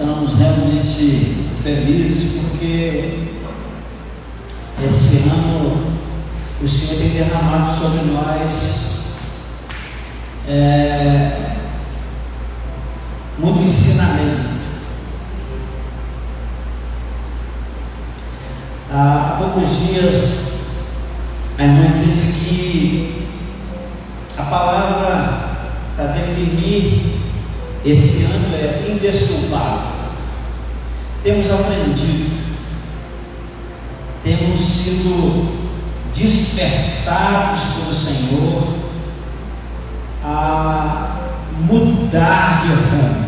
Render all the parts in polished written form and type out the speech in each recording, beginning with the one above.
estamos realmente felizes porque esse ano o Senhor tem derramado sobre nós muito ensinamento. Há poucos dias a irmã disse que a palavra para definir esse ano é indesculpável. Temos aprendido, temos sido despertados pelo Senhor a mudar de rumo,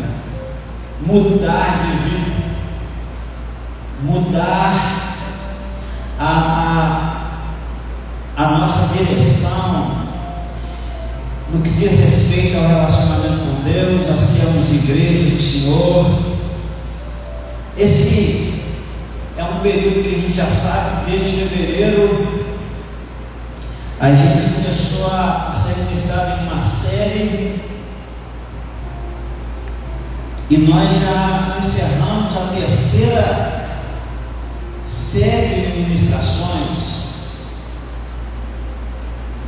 mudar de vida, mudar a nossa direção no que diz respeito ao relacionamento com Deus, a sermos igreja do Senhor. Esse é um período que a gente já sabe que desde fevereiro a gente começou a ser ministrado em uma série e nós já encerramos a terceira série de ministrações.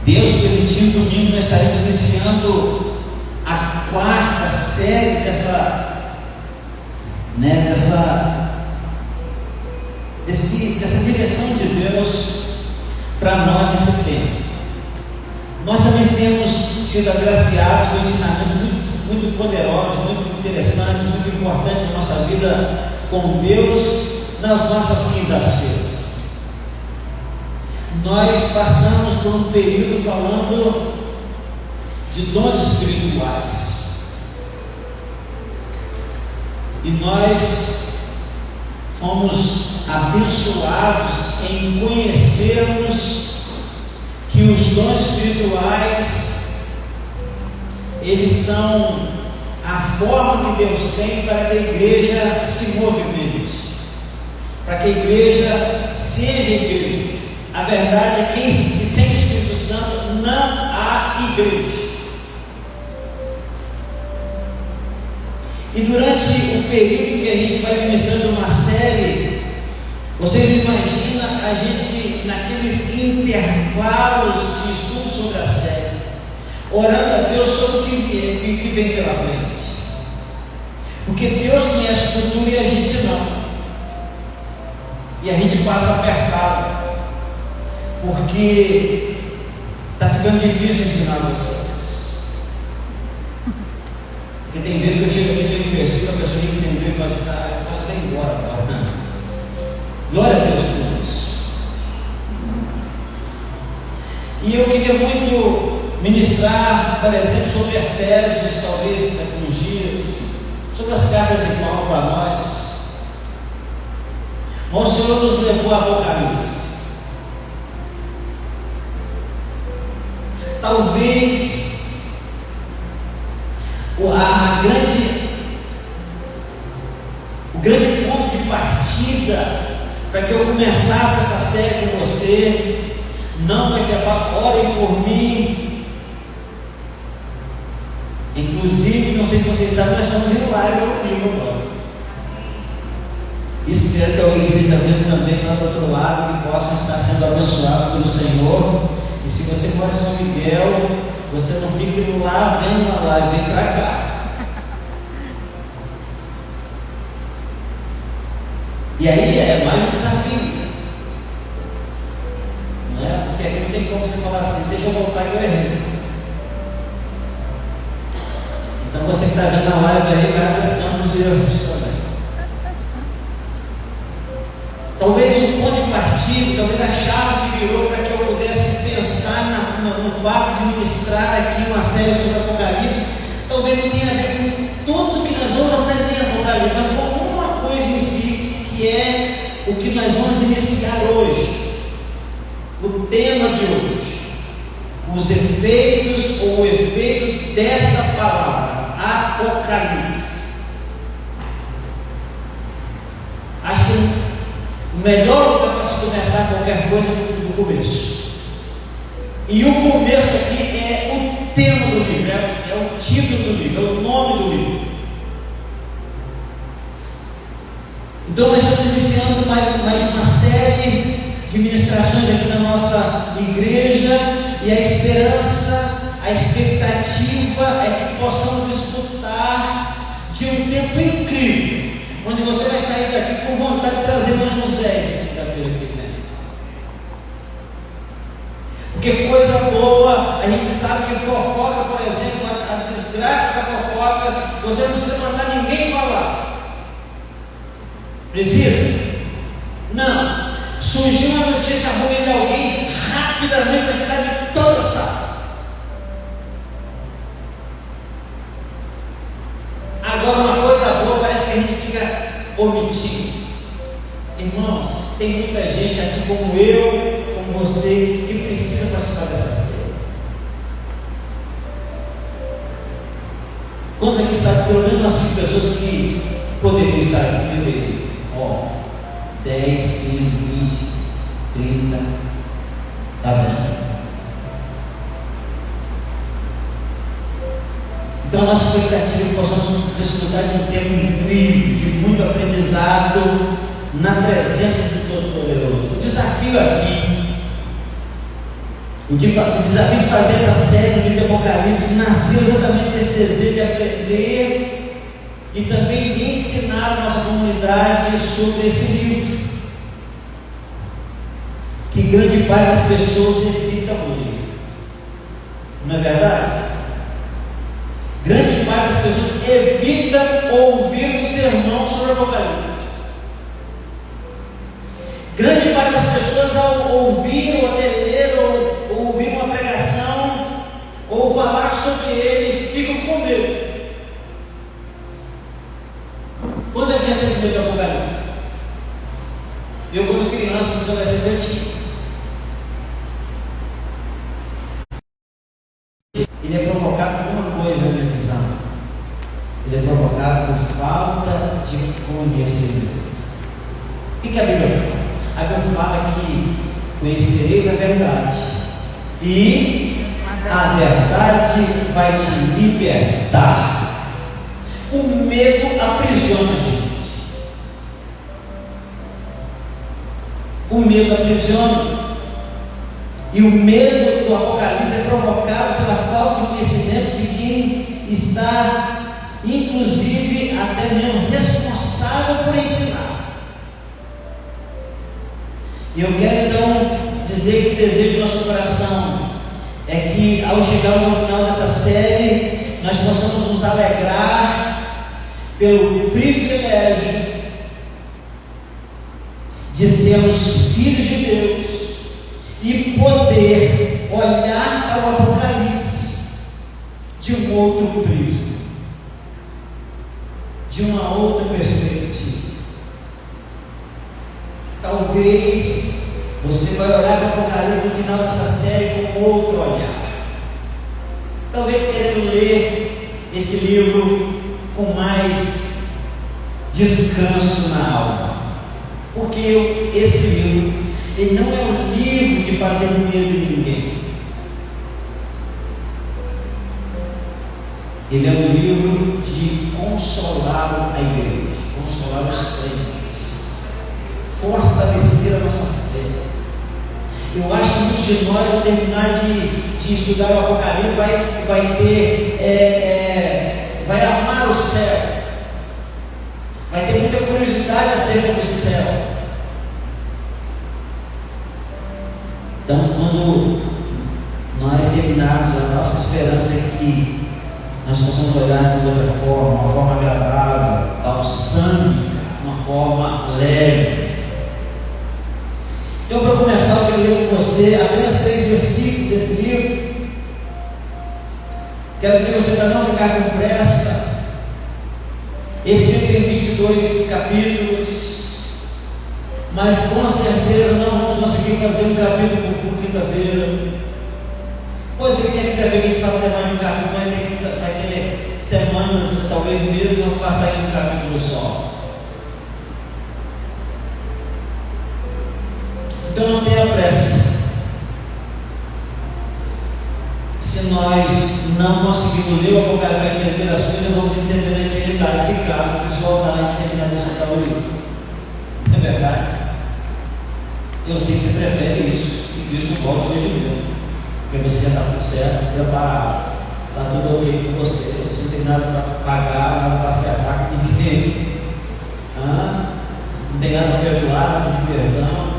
Deus permitindo, domingo nós estaremos iniciando a quarta série dessa direção de Deus para nós nesse tempo. Nós também temos sido agraciados com ensinamentos muito poderosos, muito interessantes, muito importantes na nossa vida com Deus nas nossas quintas-feiras. Nós passamos por um período falando de dons espirituais e nós fomos abençoados em conhecermos que os dons espirituais eles são a forma que Deus tem para que a igreja se movimente, para que a igreja seja igreja. A verdade é que sem o Espírito Santo não há igreja. E durante o período que a gente vai ministrando uma série, vocês imaginam a gente naqueles intervalos de estudo sobre a série, orando a Deus sobre o que vem pela frente, porque Deus conhece o futuro e a gente não, e a gente passa apertado, porque está ficando difícil ensinar vocês. Porque tem vezes que eu chego aqui no versículo, a pessoa tem que entender e fala assim: tá, você tem que ir embora agora. Glória a Deus por isso. E eu queria muito ministrar, por exemplo, sobre Efésios, talvez daqui uns dias, sobre as cartas de Paulo para nós. Mas o Senhor nos levou a Apocalipse. Talvez o grande ponto de partida para que eu começasse essa série com você não vai ser falar: orem por mim. Inclusive, não sei se vocês sabem, nós estamos em live ao vivo agora. Espero que alguém esteja vendo também lá do outro lado, que possam estar sendo abençoados pelo Senhor. E se você mora em São Miguel, você não fica indo lá vendo a live, vem para cá. E aí é mais um desafio, não é? Porque aqui não tem como você falar assim: deixa eu voltar que eu errei. Então você que está vendo a live aí vai aguentando os erros também. Talvez o ponto de partida, talvez a chave que virou para que eu pudesse pensar no fato de ministrar aqui uma série sobre Apocalipse, talvez não tenha a ver com tudo que nós vamos aprender em Apocalipse, mas com uma coisa em si, que é o que nós vamos iniciar hoje, o tema de hoje, os efeitos ou o efeito desta palavra, Apocalipse. Acho que o melhor lugar para se começar qualquer coisa é do começo. E o começo aqui é o tema do livro, é o título do livro, é o nome do livro. Então nós estamos iniciando mais uma série de ministrações aqui na nossa igreja, e a esperança, a expectativa é que possamos desfrutar de um tempo incrível, onde você vai sair daqui com vontade de trazer mais uns 10 quinta-feira que vem. Porque coisa boa, a gente sabe que fofoca, por exemplo, a desgraça da fofoca, você não precisa mandar ninguém falar. Precisa? Não. Surgiu uma notícia ruim de alguém, rapidamente a cidade toda sabe. Agora, uma coisa boa, parece que a gente fica omitindo. Irmãos, tem muita gente, assim como eu, como você, que precisa participar dessa série. Quantos aqui sabem, pelo menos umas 5 pessoas que poderiam estar aqui, deveriam? 10, 15, 20, 30, está vendo? Então a nossa expectativa é que possamos desfrutar de um tempo incrível, de muito aprendizado na presença do Todo-Poderoso. O desafio aqui, o desafio de fazer essa série de Apocalipse nasceu exatamente desse desejo de aprender e também de ensinar a nossa comunidade sobre esse livro, que grande parte das pessoas evitam ler. Não é verdade? Grande parte das pessoas evitam ouvir um sermão sobre Apocalipse. Grande parte das pessoas, ao ouvir ou até ler ou ouvir uma pregação ou falar sobre ele, ficam com medo. Quando é que já teve medo do Apocalipse? Eu, quando criança, quando adolescente, eu tinha. Ele é provocado por uma coisa na minha visão. Ele é provocado por falta de conhecimento. O que a Bíblia fala? A Bíblia fala que conhecereis a verdade, e a verdade vai te libertar. O medo aprisiona a gente. O medo aprisiona. E o medo do Apocalipse é provocado pela falta de conhecimento de quem está, inclusive, até mesmo responsável por ensinar. E eu quero então dizer que o desejo do nosso coração é que, ao chegarmos ao final dessa série, nós possamos nos alegrar pelo privilégio de sermos filhos de Deus e poder olhar para o Apocalipse de um outro prisma, de uma outra perspectiva. Talvez você vai olhar para o Apocalipse no final dessa série com outro olhar, talvez querendo ler esse livro com mais descanso na alma, porque esse livro, ele não é um livro de fazer medo em ninguém. Ele é um livro de consolar a igreja, consolar os crentes, fortalecer a nossa fé. Eu acho que muitos de nós, ao terminar de estudar o Apocalipse, vai amar o céu, vai ter muita curiosidade acerca do céu. Então, quando nós terminarmos, a nossa esperança é que nós possamos olhar de outra forma, uma forma agradável, balsâmica, uma forma leve. Então, para começar, eu quero ler com você apenas 3 versículos desse livro. Quero pedir você para não ficar com pressa. Esse livro tem 22 capítulos, mas com certeza não vamos conseguir fazer um capítulo por quinta-feira. Pois é, tem quinta-feira que a gente fala até mais de um capítulo, mas vai ter semanas, talvez meses, que vamos passar em um capítulo só. Então não tenha pressa. Se nós não conseguimos ler o Apocalipse para entender as coisas, vamos entender na eternidade. Se caso o pessoal está lá de terminar de estudar o livro. muito verdade. Eu sei que você prefere isso, que Cristo volte hoje mesmo, porque você já está tudo certo, preparado, está tudo ok com você, você não tem nada para pagar, nada para acertar com ninguém, não tem nada para perdoar, nada de perdão,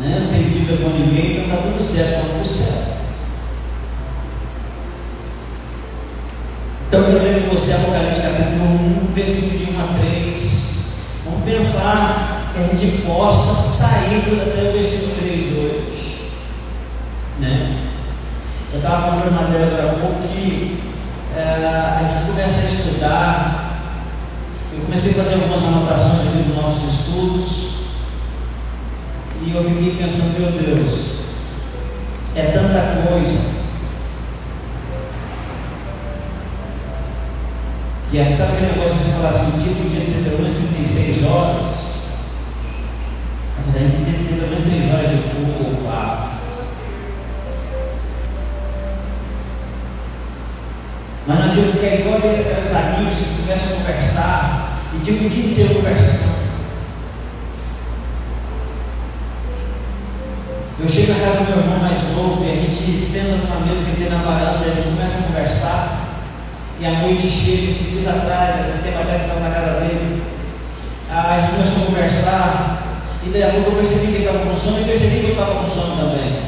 né? Não tem dívida com ninguém, então está tudo certo, está tudo certo. Então eu quero ler com você Apocalipse capítulo 1, versículo de 1 a 3. Vamos pensar que a gente possa sair até o versículo 3 hoje, né? Eu estava falando de matéria agora há pouco que a gente começa a estudar. Eu comecei a fazer algumas anotações aqui dos nossos estudos e eu fiquei pensando, meu Deus, é tanta coisa. E aí, sabe aquele negócio de você falar assim, um dia podia ter pelo menos 36 horas? A gente podia ter pelo menos 3 horas de culto ou 4. Mas nós temos que ficar igual aqueles amigos que começam a conversar e ficam o dia inteiro conversando. Eu chego na casa do meu irmão mais novo e a gente senta numa mesa que tem na varanda e a gente começa a conversar. E a noite chega, esses dias atrás, esse tempo atrás que estava na casa dele, a gente começou a conversar, e daí a pouco eu percebi que ele estava com sono e percebi que eu estava com sono também.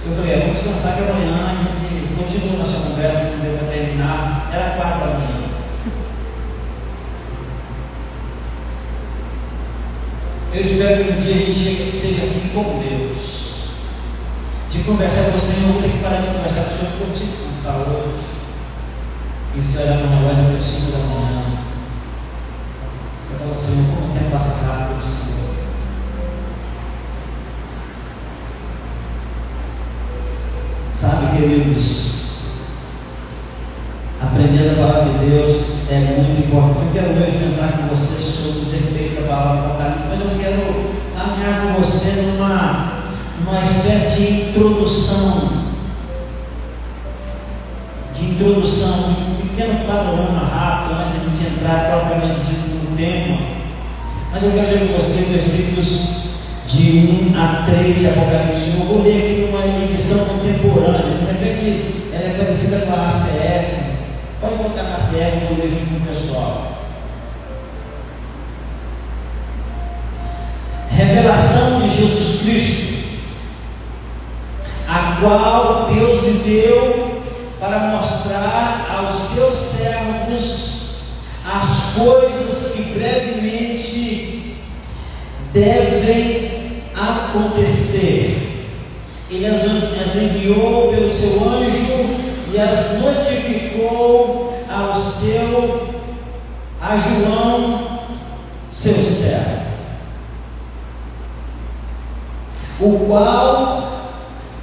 Eu falei, vamos descansar que amanhã a gente continua nossa conversa, que não deu para terminar. Era 4 da manhã. Eu espero que um dia a gente seja assim com Deus, de conversar com você. Eu vou ter que parar de conversar com o Senhor porque eu preciso descansar hoje. E você olhar no relógio às 5 da manhã, você fala assim, como o tempo passa rápido, Senhor. Sabe, queridos, aprender a palavra de Deus é muito importante. Eu quero hoje pensar com você sobre os efeitos da palavra do Apocalipse, mas eu quero caminhar com você numa espécie de introdução, um pequeno panorama rápido, antes de a gente entrar propriamente dito no tema. Mas eu quero ler com você versículos de 1 a 3 de Apocalipse. Eu vou ler aqui numa edição contemporânea, de repente ela é parecida com a ACF. Pode colocar na ACF, eu vou ler junto com o pessoal. Revelação de Jesus Cristo, a qual Deus lhe deu para mostrar aos seus servos as coisas que brevemente devem acontecer. Ele as enviou pelo seu anjo e as notificou a João, seu servo, o qual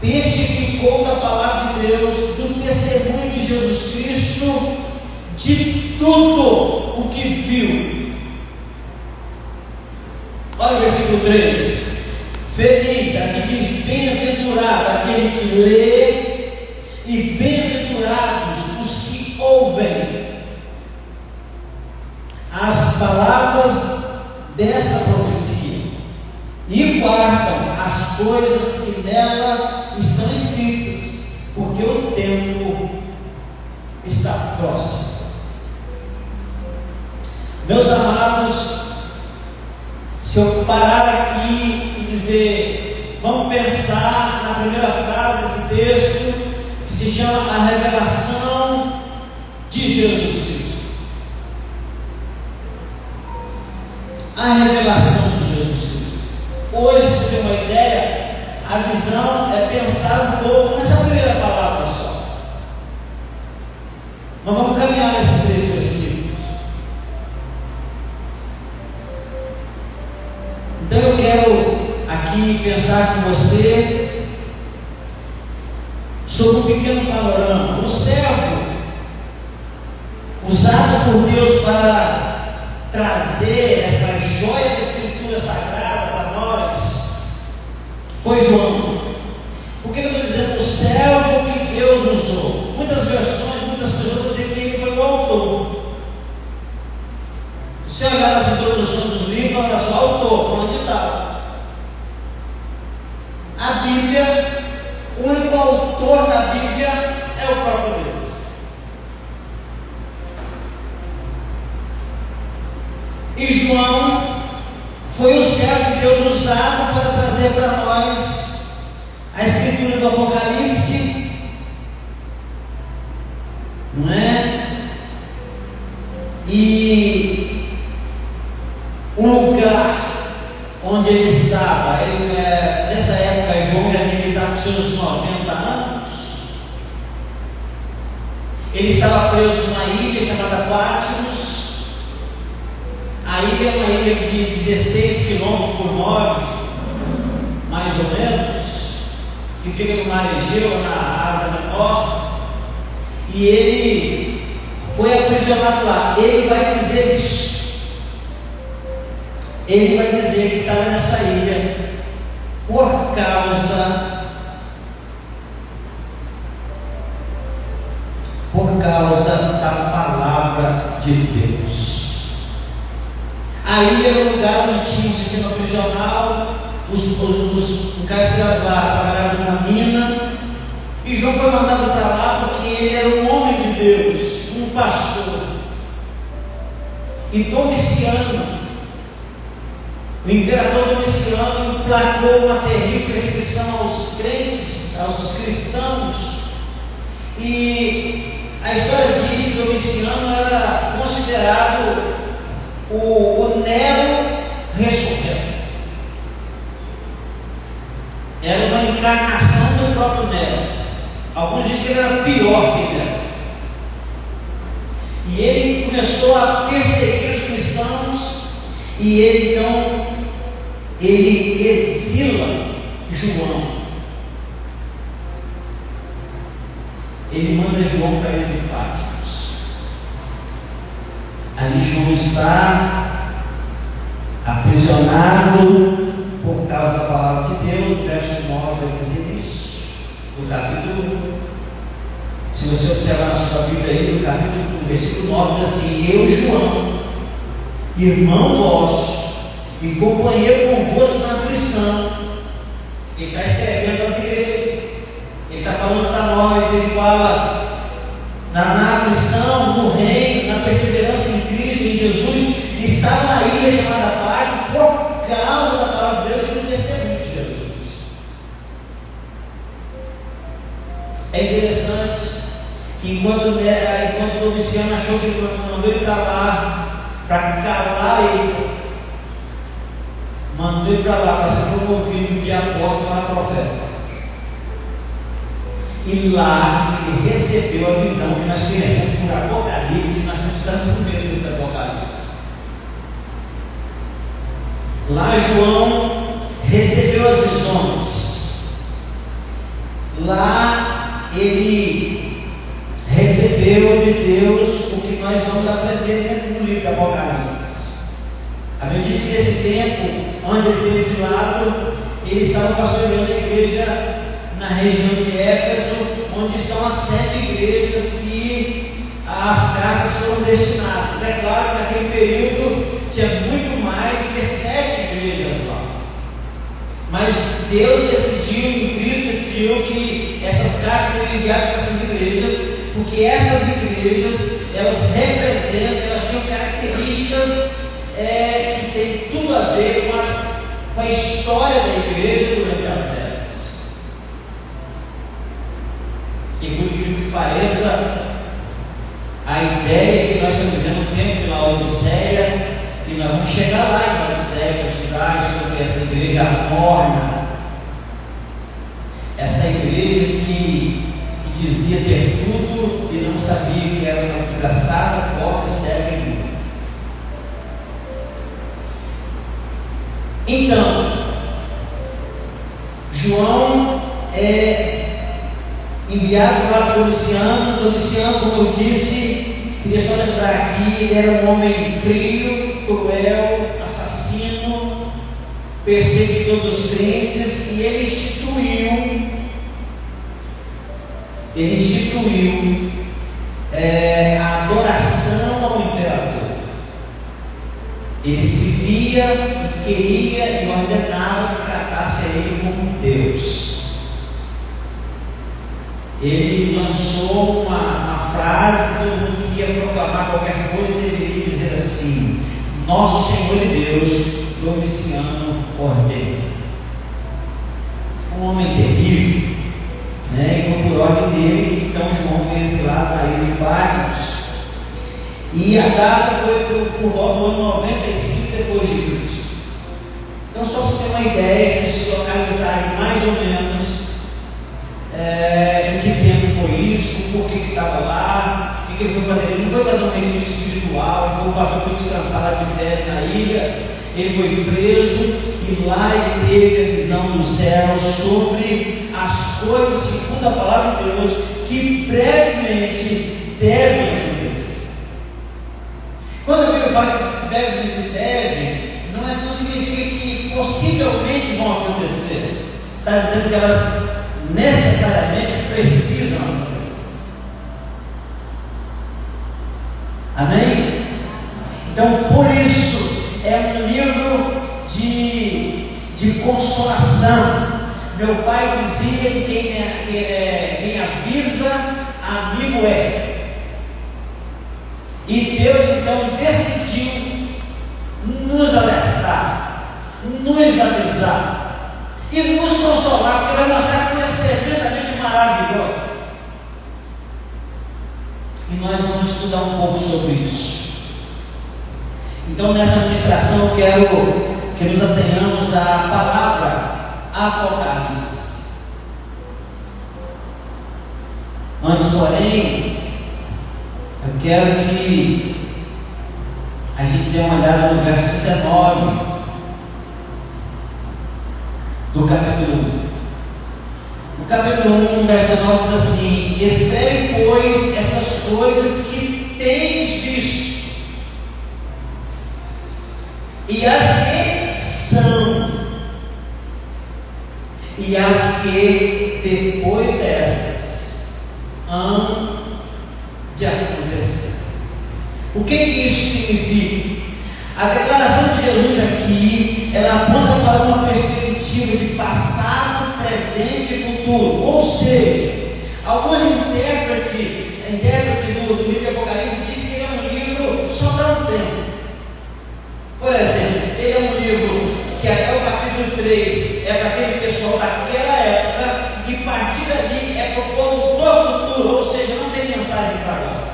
testificou da palavra de Deus, do testemunho de Jesus Cristo, de tudo o que viu. Olha o versículo 3. Feliz, aqui diz bem-aventurado aquele que lê, e bem-aventurados os que ouvem as palavras desta profecia e guardam as coisas que nela estão escritas, porque o tempo está próximo. Meus amados, se eu parar aqui e dizer, vamos pensar na primeira frase desse texto, que se chama a revelação de Jesus Cristo. A revelação de Jesus Cristo. Hoje, para você ter uma ideia, a visão é pensar um pouco nessa primeira palavra só. Nós vamos caminhar nesses 3 versículos. Então eu quero aqui pensar com você sobre um pequeno panorama. O servo usado por Deus para trazer essa joia da Escritura Sagrada para nós foi João. Por que eu estou dizendo o servo que Deus usou? Muitas versões, muitas pessoas vão dizer que ele foi o autor. Se olhar nas introduções dos livros, olha só, autor, falando de tal. A Bíblia, o único autor da Bíblia é o próprio Deus. E João foi o servo de Deus usado para trazer para nós a escritura do Apocalipse, não é? E o lugar onde ele estava, nessa época João já devia estar com seus 90 anos. Ele estava preso numa ilha chamada Patmos. A ilha é uma ilha de 16 quilômetros por 9, mais ou menos, que fica no mar Egeu, na Ásia Menor. E ele foi aprisionado lá. Ele vai dizer isso. Ele vai dizer que estava nessa ilha por causa da palavra de Deus. A ilha era um lugar onde tinha um sistema prisional, os encarcerados lá trabalhavam numa mina, e João foi mandado para lá porque ele era um homem de Deus, um pastor. E Domiciano, o imperador Domiciano, emplacou uma terrível perseguição aos crentes, aos cristãos, e a história diz que Domiciano era considerado o Nero ressurreto. Era uma encarnação do próprio Nero. Alguns dizem que ele era pior que ele era. E ele começou a perseguir os cristãos, e ele então exila João. Ele manda João para a ilha de Patmos. Ali João está aprisionado por causa da palavra de Deus. O verso 9 vai dizer isso, do capítulo 1. Se você observar na sua Bíblia aí, no capítulo 1, versículo 9, diz assim: eu, João, irmão vosso e companheiro convosco na aflição. Ele está escrevendo às igrejas, ele está falando para nós, ele fala na aflição, no reino, na perseverança em Cristo, em Jesus. Estava na ilha chamada Patmos por causa da palavra de Deus e do testemunho de Jesus. É interessante que enquanto Domiciano achou que ele mandou ele para lá para calar ele, mandou ele para lá para ser promovido de apóstolo para profeta. E lá ele recebeu a visão que nós conhecemos por Apocalipse, e nós temos tanto medo desse Apocalipse. Lá João recebeu as visões. Lá ele recebeu de Deus o que nós vamos aprender dentro do livro de Apocalipse. A Bíblia diz que nesse tempo, antes de ser exilado, ele estava pastoreando a igreja na região de Éfeso, onde estão as 7 igrejas que as cartas foram destinadas. É claro que naquele período tinha muito mais do que 7 igrejas lá, mas Deus decidiu, em Cristo decidiu que essas cartas seriam enviadas para essas igrejas, porque essas igrejas, elas representam, elas tinham características que tem tudo a ver com a história da igreja durante as eras. E por incrível que pareça, a ideia é que nós estamos vivendo um tempo de Laodiceia, e nós vamos chegar lá em Laodiceia para estudar sobre essa igreja morna, essa igreja que dizia ter tudo e não sabia que era uma desgraçada, pobre, cega e nua. Então, João é enviado para Domiciano. Domiciano, como eu disse, queria só lembrar aqui, ele era um homem frio, cruel, assassino, perseguidor dos crentes, e ele instituiu a adoração ao imperador. Ele se via e queria e ordenava que tratasse a ele como Deus. Ele lançou uma frase que todo mundo que ia proclamar qualquer coisa deveria dizer assim: nosso Senhor e Deus, Domiciano ordena. Um homem terrível, né? E foi por ordem dele que então João foi exilado na ilha de Patmos. E a data foi por volta do ano 95 depois de Cristo. Então, só para você ter uma ideia, se localizarem mais ou menos em que tempo foi isso, por que estava lá, o que ele foi fazer. Ele não foi fazer um retiro espiritual, ele passou por descansar de férias na ilha, ele foi preso e lá ele teve a visão do céu sobre as coisas, segundo a palavra de Deus, que brevemente devem acontecer. Quando a Bíblia fala que brevemente deve, não significa que possivelmente vão acontecer. Está dizendo que elas necessariamente precisam acontecer. Amém? Então, por isso, é um livro de consolação. Meu pai dizia que quem avisa, amigo é. E Deus então decidiu nos alertar, nos avisar e nos consolar, porque vai mostrar coisas tremendamente maravilhosas. E nós vamos estudar um pouco sobre isso. Então, nessa ministração, eu quero que nos atenhamos à palavra Apocalipse. Antes, porém, eu quero que a gente dê uma olhada no verso 19 do capítulo 1. No capítulo 1, verso 19 diz assim: escreve, pois, estas coisas que tens visto, e as que são, e as que depois dessas hão de acontecer. O que isso significa? A declaração de Jesus aqui, ela aponta para uma perspectiva de passado, presente e futuro. Ou seja, alguns intérpretes do livro de Apocalipse dizem que ele é um livro só para um tempo. Por exemplo, ele é um livro que até o capítulo 3 é para aquele pessoal daquela época, e a partir dali é para o povo do futuro, ou seja, não tem mensagem para agora.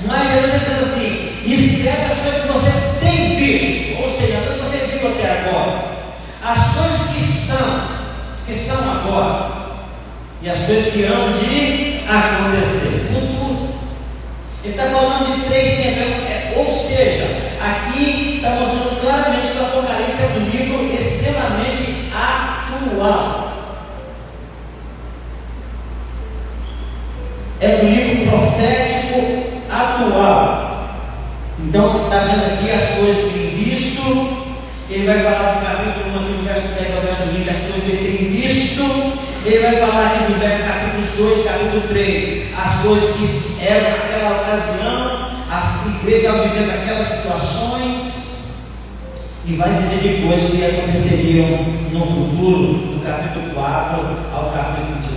Mas Jesus diz assim: escreve as coisas que você tem visto, ou seja, as coisas que você viu até agora, as coisas que são agora, e as coisas que hão de acontecer, futuro. Ele está falando de três tempos, ou seja, aqui está mostrando claramente que o Apocalipse é um livro extremamente atual. É um livro profético atual. Então, está vendo aqui as coisas que tem visto. Ele vai falar do capítulo 1, aqui do verso 10 ao verso 20, as coisas que ele tem visto. Ele vai falar aqui do capítulo 2 e capítulo 3, as coisas que eram naquela ocasião, as igrejas estavam vivendo aquelas situações, e vai dizer depois o que aconteceriam no futuro, do capítulo 4 ao capítulo 22.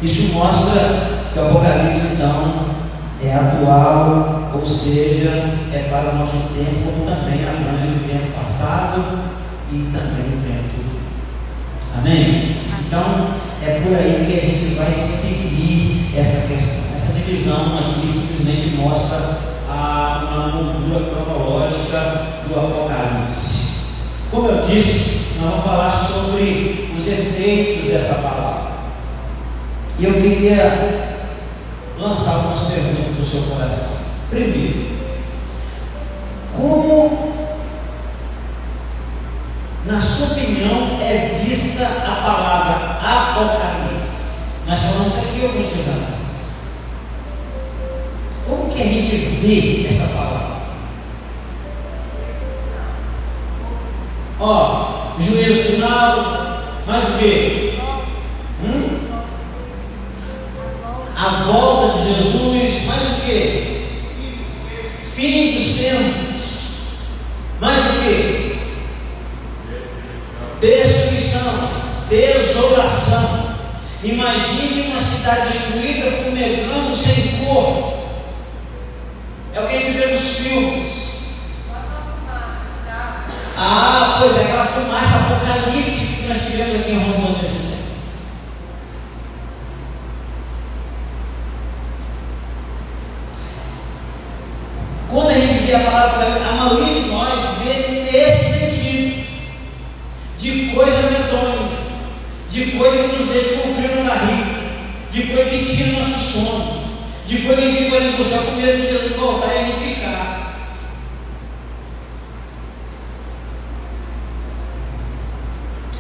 Isso mostra que o Apocalipse então é atual, ou seja, é para o nosso tempo, como também abrange o tempo passado e também o tempo. Amém? Então, é por aí que a gente vai seguir essa questão. Essa divisão aqui simplesmente mostra uma cultura cronológica do Apocalipse. Como eu disse, nós vamos falar sobre os efeitos dessa palavra. E eu queria lançar algumas perguntas do seu coração. Primeiro, como, na sua opinião, é vista a palavra Apocalipse? Nós falamos isso aqui alguns dias atrás. Como que a gente vê essa palavra? Juízo final, mas o quê? a volta de Jesus, mais o que? Fim dos tempos. Mais o que? Destruição, desolação. Imagine uma cidade destruída, fumegando, sem cor. É o que a gente vê nos filmes. Pois é, aquela fumaça apocalíptica que nós tivemos aqui em Roma nesse tempo. Quando a gente vê a palavra, a maioria de nós vê nesse sentido, de coisa medonha, de coisa que nos deixa com frio na barriga, de coisa que tira nosso sono, de coisa que fica olhando para o céu com medo de Jesus voltar e a gente ficar.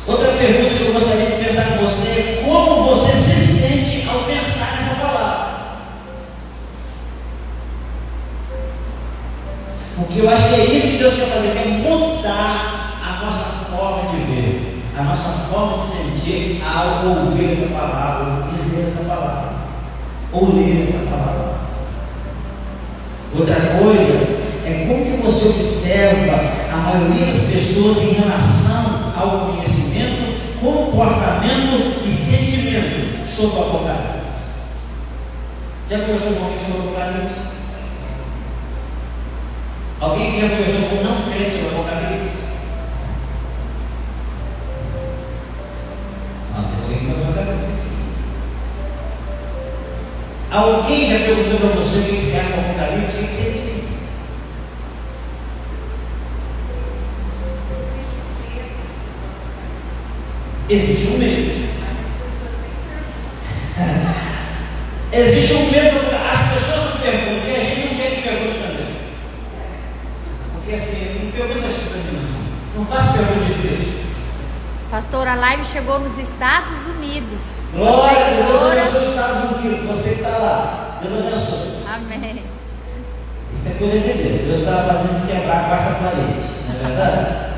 Outra pergunta que eu gostaria de pensar com você é como você se sente ao pensar nessa palavra. Porque eu acho que é isso que Deus quer fazer, quer mudar a nossa forma de ver, a nossa forma de sentir ao ouvir essa palavra, ou dizer essa palavra, ou ler essa palavra. Outra coisa é como que você observa a maioria das pessoas em relação ao conhecimento, comportamento e sentimento sobre o Apocalipse. Já conversou com alguém sobre o Apocalipse? Alguém que já conversou com não crente sobre o Apocalipse? Alguém que conversou com sim. Alguém já perguntou para você o que você acha do Apocalipse? O que você diz? Existe um medo. Existe um medo. As pessoas não perguntam e a gente não quer que pergunte também. Porque assim, não pergunta assim para mim, não faz pergunta difícil. Pastor, a live chegou nos Estados Unidos. Glória a Deus, abençoe os Estados Unidos. Você que está lá, Deus abençoe. Amém. Isso é coisa de Deus. Deus está fazendo quebrar a quarta parede, não é verdade?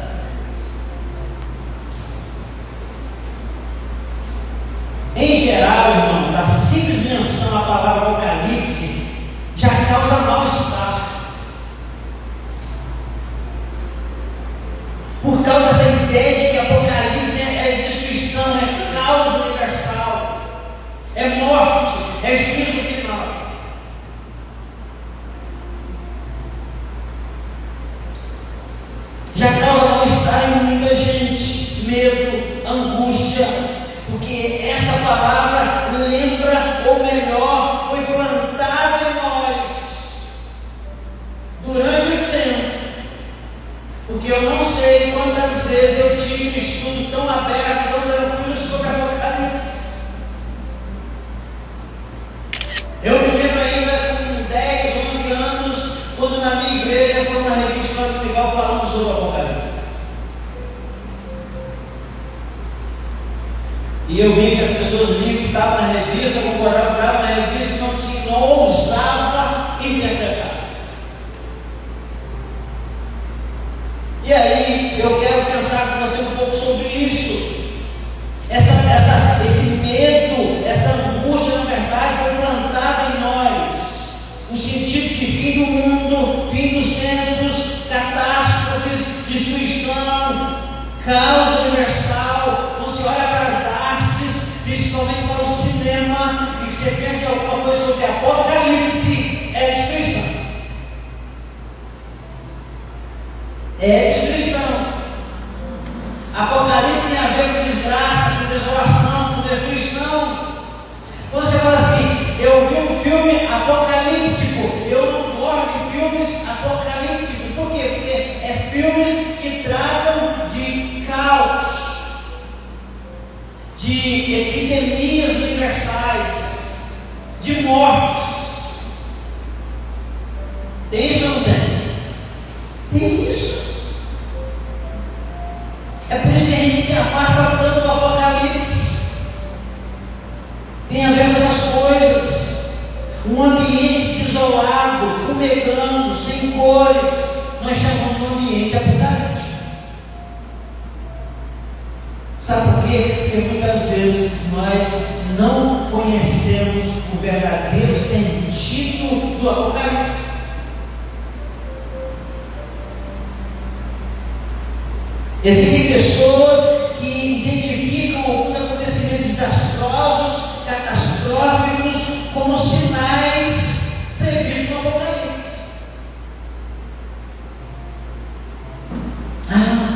Em geral, irmãos, a simples menção à palavra Apocalipse já causa mal-estar. Por causa dessa ideia de que Apocalipse é destruição, é caos universal, é morte, é juízo final. Já causa mal-estar em muita gente, medo, angústia. Porque essa palavra lembra, ou melhor, foi plantada em nós durante o tempo. Porque eu não sei quantas vezes eu tive um estudo tão aberto, tão tranquilo sobre Apocalipse. Eu me lembro ainda com 10, 11 anos, quando na minha igreja foi uma revista legal falando sobre Apocalipse. E eu vi que as pessoas liam que estavam na revista, concordavam que estavam na revista, não ousava interpretar. E aí, eu quero pensar com você um pouco sobre isso. Esse medo, essa angústia, na verdade, foi plantada em nós. O sentido de fim do mundo, fim dos tempos, catástrofes, destruição, caos universal. Não se olha para as principalmente para o cinema, e que você pensa alguma coisa sobre Apocalipse, é destruição. É destruição. Apocalipse tem a ver com desgraça, com desolação, com destruição. Quando você fala assim, eu vi um filme apocalíptico, eu não gosto de filmes apocalípticos. Por quê? Porque é filmes que tratam de caos, de epidemias universais, de mortes. Tem isso ou não tem? Tem isso. É por isso que a gente se afasta tanto do Apocalipse. Tem a ver com essas coisas. Um ambiente isolado, fumegando, sem cores, nós chamamos de um ambiente apocalíptico. Sabe por quê? quê? Porque muitas vezes nós não conhecemos o verdadeiro sentido do Apocalipse. Existem pessoas que identificam alguns acontecimentos desastrosos, catastróficos, como sinais previstos no Apocalipse.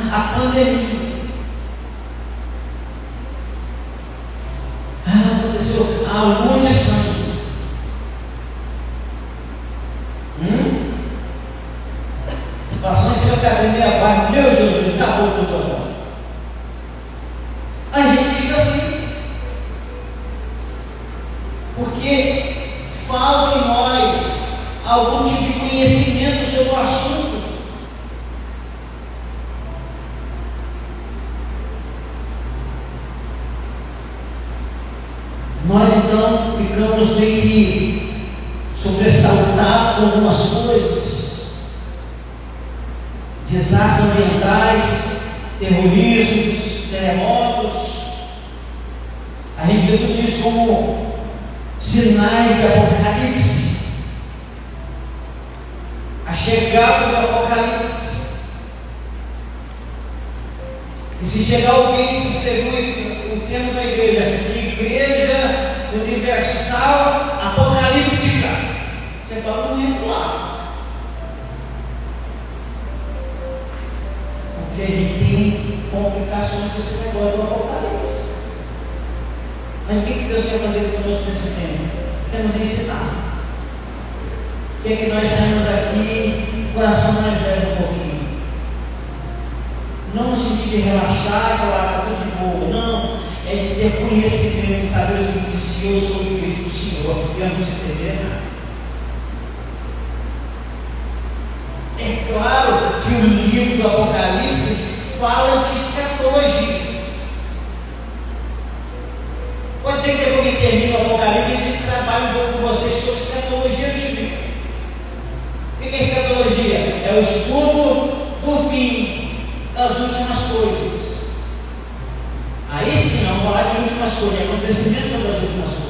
A pandemia. Aconteceu a lua de sangue. Situações que eu acabei meio abaixo. Meu Jesus, acabou tudo agora. A gente fica assim. Porque falta em nós algum tipo de conhecimento sobre o assunto. Nós então ficamos meio que sobressaltados com algumas coisas, desastres ambientais, terrorismos, terremotos. A gente vê tudo isso como sinais de Apocalipse, a chegada do Apocalipse. E se chegar alguém que escreveu o termo da igreja, Igreja Universal Apocalíptica, você fala, não entra lá, porque a gente tem complicações com esse negócio do Apocalipse. Mas o que Deus quer fazer conosco nesse tempo? Quer nos ensinar. Quer que nós saímos daqui, o coração mais leve um pouquinho. Não no sentido de relaxar e falar, está tudo de boa. Não, é de ter conhecimento e saber o seguinte: se eu sou o filho do Senhor, eu não sei perder nada. É claro que o livro do Apocalipse fala de escatologia. Pode ser que depois que termina o Apocalipse, a gente trabalhe um pouco com vocês sobre escatologia bíblica. O que é escatologia? É o estudo do fim, das últimas coisas. Aí sim, vamos falar de últimas coisas, de acontecimentos sobre as últimas coisas.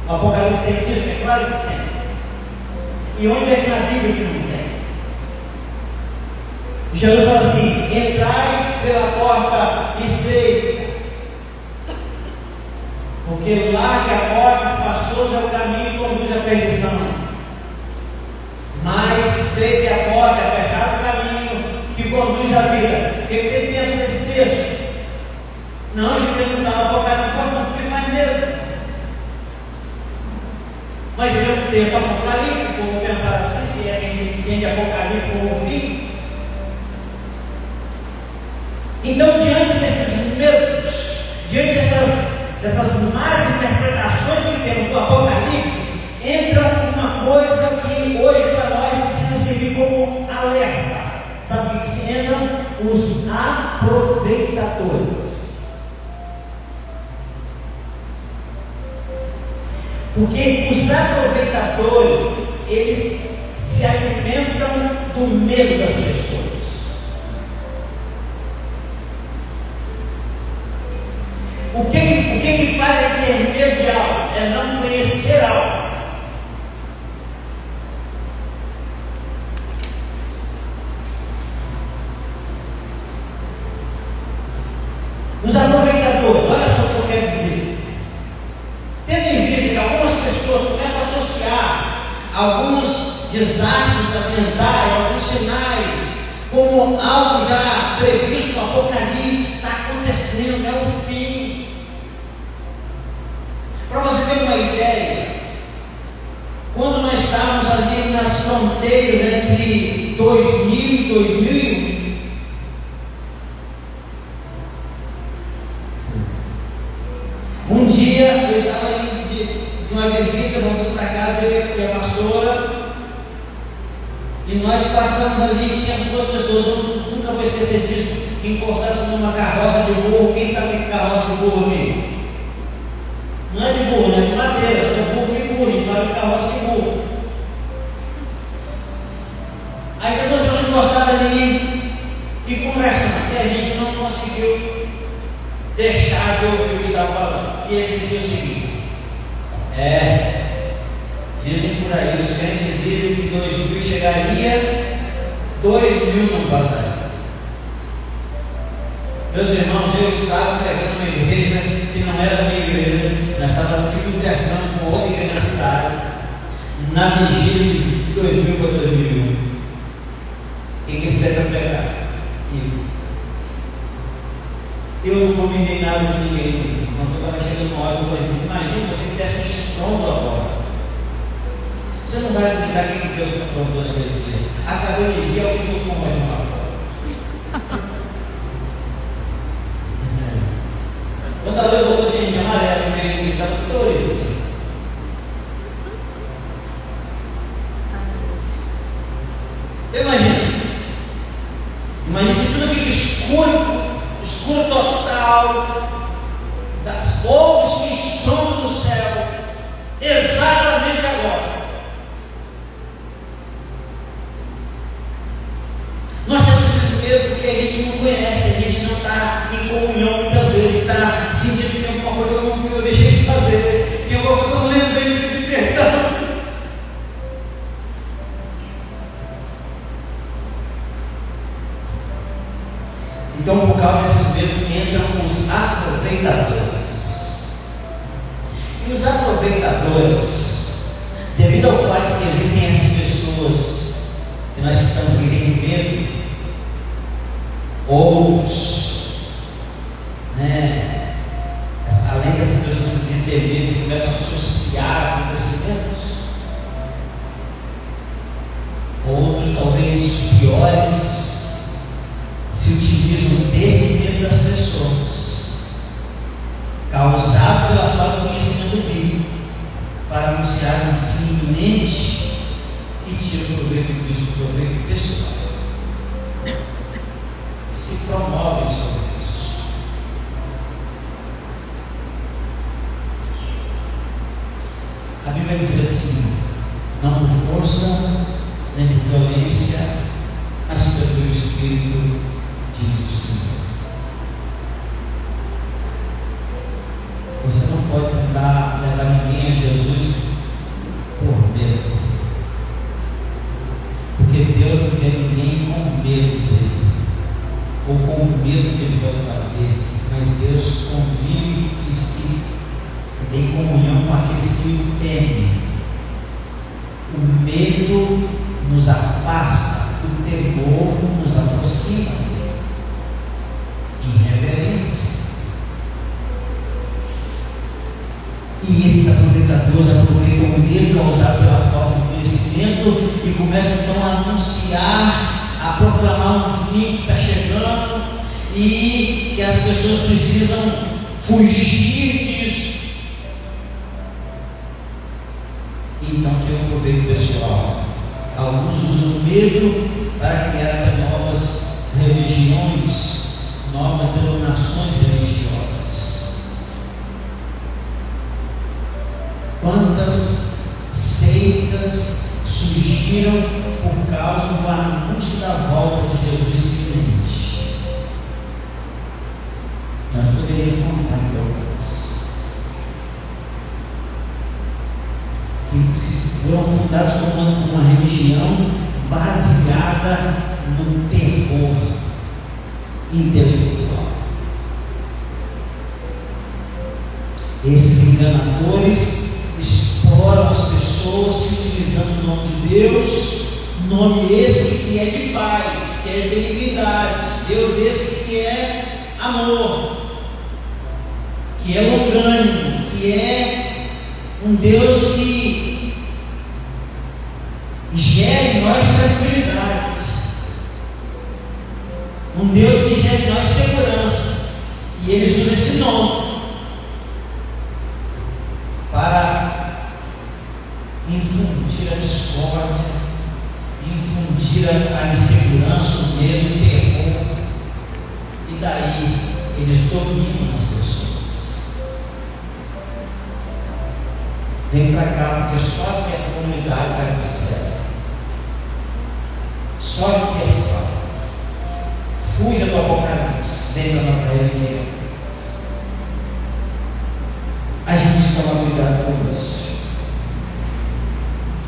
O Apocalipse tem isso? É claro que tem. E onde é que na Bíblia que não tem? Jesus fala assim: entrai pela porta estreita, porque larga a porta, espaçoso é o caminho que conduz à perdição. Mais estreita é a porta, apertado o caminho que conduz à vida. O que você pensa nesse texto? Não, a gente não está no Apocalipse, porque faz medo. Mas ele é um texto apocalíptico, vamos pensar assim, se é que a gente entende Apocalipse como o fim. Então, diante desses medos, diante dessas más interpretações que temos do Apocalipse, entra uma coisa que hoje para nós precisa servir como alerta. Sabe o que entram? Os aproveitadores. Porque os aproveitadores, eles se alimentam do medo das pessoas. O que faz é ter medo de algo? É não conhecer algo. Os aproveitadores, olha só o que eu quero dizer. Tendo em vista que algumas pessoas começam a associar alguns desastres ambientais, alguns sinais, como algo já previsto no Apocalipse, está acontecendo, é o fim. Para você ter uma ideia, quando nós estávamos ali nas fronteiras entre 2000 e 2001, um dia eu estava indo de uma visita, voltando para casa, eu e a pastora, e nós passamos ali, tinha duas pessoas, eu nunca vou esquecer disso, que encostaram-se numa carroça de burro. Quem sabe o que é carroça de burro aqui? Não é de burro, não é de madeira, é burro de burro, a gente fala de carroça de burro. Aí tinha duas pessoas encostadas ali e conversando, e a gente não conseguiu que ouviu o que estava falando. E ele dizia o seguinte: dizem por aí, os crentes dizem que 2000 chegaria, 2000 não passaria. Meus irmãos, eu estava pregando uma igreja que não era da minha igreja, nós estávamos intercâmbio com outra igreja da cidade, na vigília de 2000 para 2001. Quem quiser para pregar? Eu não combinei nada com ninguém. Quando eu estava chegando uma hora, eu falei assim: imagina você que desse um estrondo agora. Você não vai acreditar quem que Deus aprontou naquele dia. Acabou a energia, alguém soltou um rojão lá fora. Quando a luz voltou de amarelo, no meio do estava tudo colorido assim. Imagina se tudo fica escuro total, das povos que estão no céu, exatamente agora. Nós temos esse medo porque a gente não conhece, a gente não está em comunhão muitas vezes, está sentindo que tem alguma coisa que eu não fui, eu deixei de fazer, tem alguma coisa que eu não lembrei de pedir perdão. Então, por causa desses medos, entram os aproveitadores. E os aproveitadores, devido ao fato de que existem essas pessoas que nós estamos vivendo medo, outros, além dessas pessoas que dizem ter medo e começam a associar acontecimentos, outros, talvez os piores, se utilizam desse medo das pessoas, causado pela falta de conhecimento bíblico, para anunciar um fim iminente e tirar proveito disso, proveito pessoal. Se promovem sobre isso. A Bíblia diz assim: não por força, nem por violência, mas pelo Espírito, diz o Senhor. Você não pode tentar levar ninguém a Jesus por medo, porque Deus não quer ninguém com medo dele, ou com medo que ele pode fazer, mas Deus convive e se tem comunhão com aqueles que o temem. O medo nos afasta, o temor nos aproxima dele, em reverência. E esses aproveitadores aproveitam o medo causado pela falta de conhecimento e começam então a anunciar, a proclamar um fim que está chegando e que as pessoas precisam fugir disso. Então tinha um proveito pessoal. Alguns usam medo para criar até novas religiões, novas denominações religiosas. Quantas seitas surgiram por causa do anúncio da volta de Jesus iminente? Nós poderíamos contar aqui algumas que foram fundadas como uma religião baseada no terror intelectual. Esses enganadores exploram as pessoas se utilizando o nome de Deus, nome esse que é de paz, que é de benignidade, Deus esse que é amor, que é longânimo, que é um Deus que gera em nós tranquilidade, um Deus que gera em nós segurança, e eles usam esse nome para infundir a discórdia, infundir a insegurança, o medo, o terror, e daí eles dominam as pessoas. Vem para cá, porque só que essa comunidade vai para o céu, só que é salvo. Fuja do Apocalipse, vem para a nossa religião. A gente precisa tomar cuidado com isso.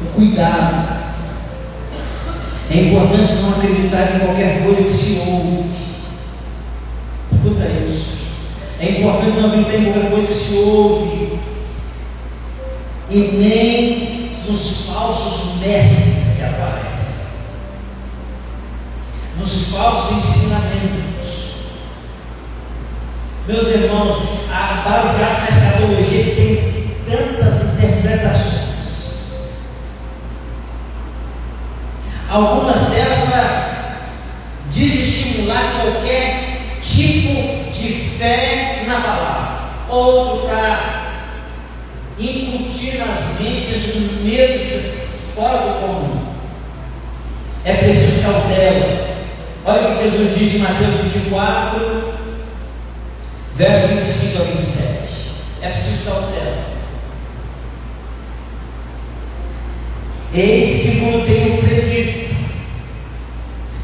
O cuidado. É importante não acreditar em qualquer coisa que se ouve. Escuta isso. É importante não acreditar em qualquer coisa que se ouve. E nem nos falsos mestres que aparecem. Nos falsos ensinamentos. Meus irmãos, baseado na escatologia tem tantas interpretações. Algumas delas para desestimular qualquer tipo de fé na palavra. Outro para incutir nas mentes um medo fora do comum. É preciso cautela. Olha o que Jesus diz em Mateus 24, verso 25 a 27. É preciso cautela. Eis que vos tenho predito.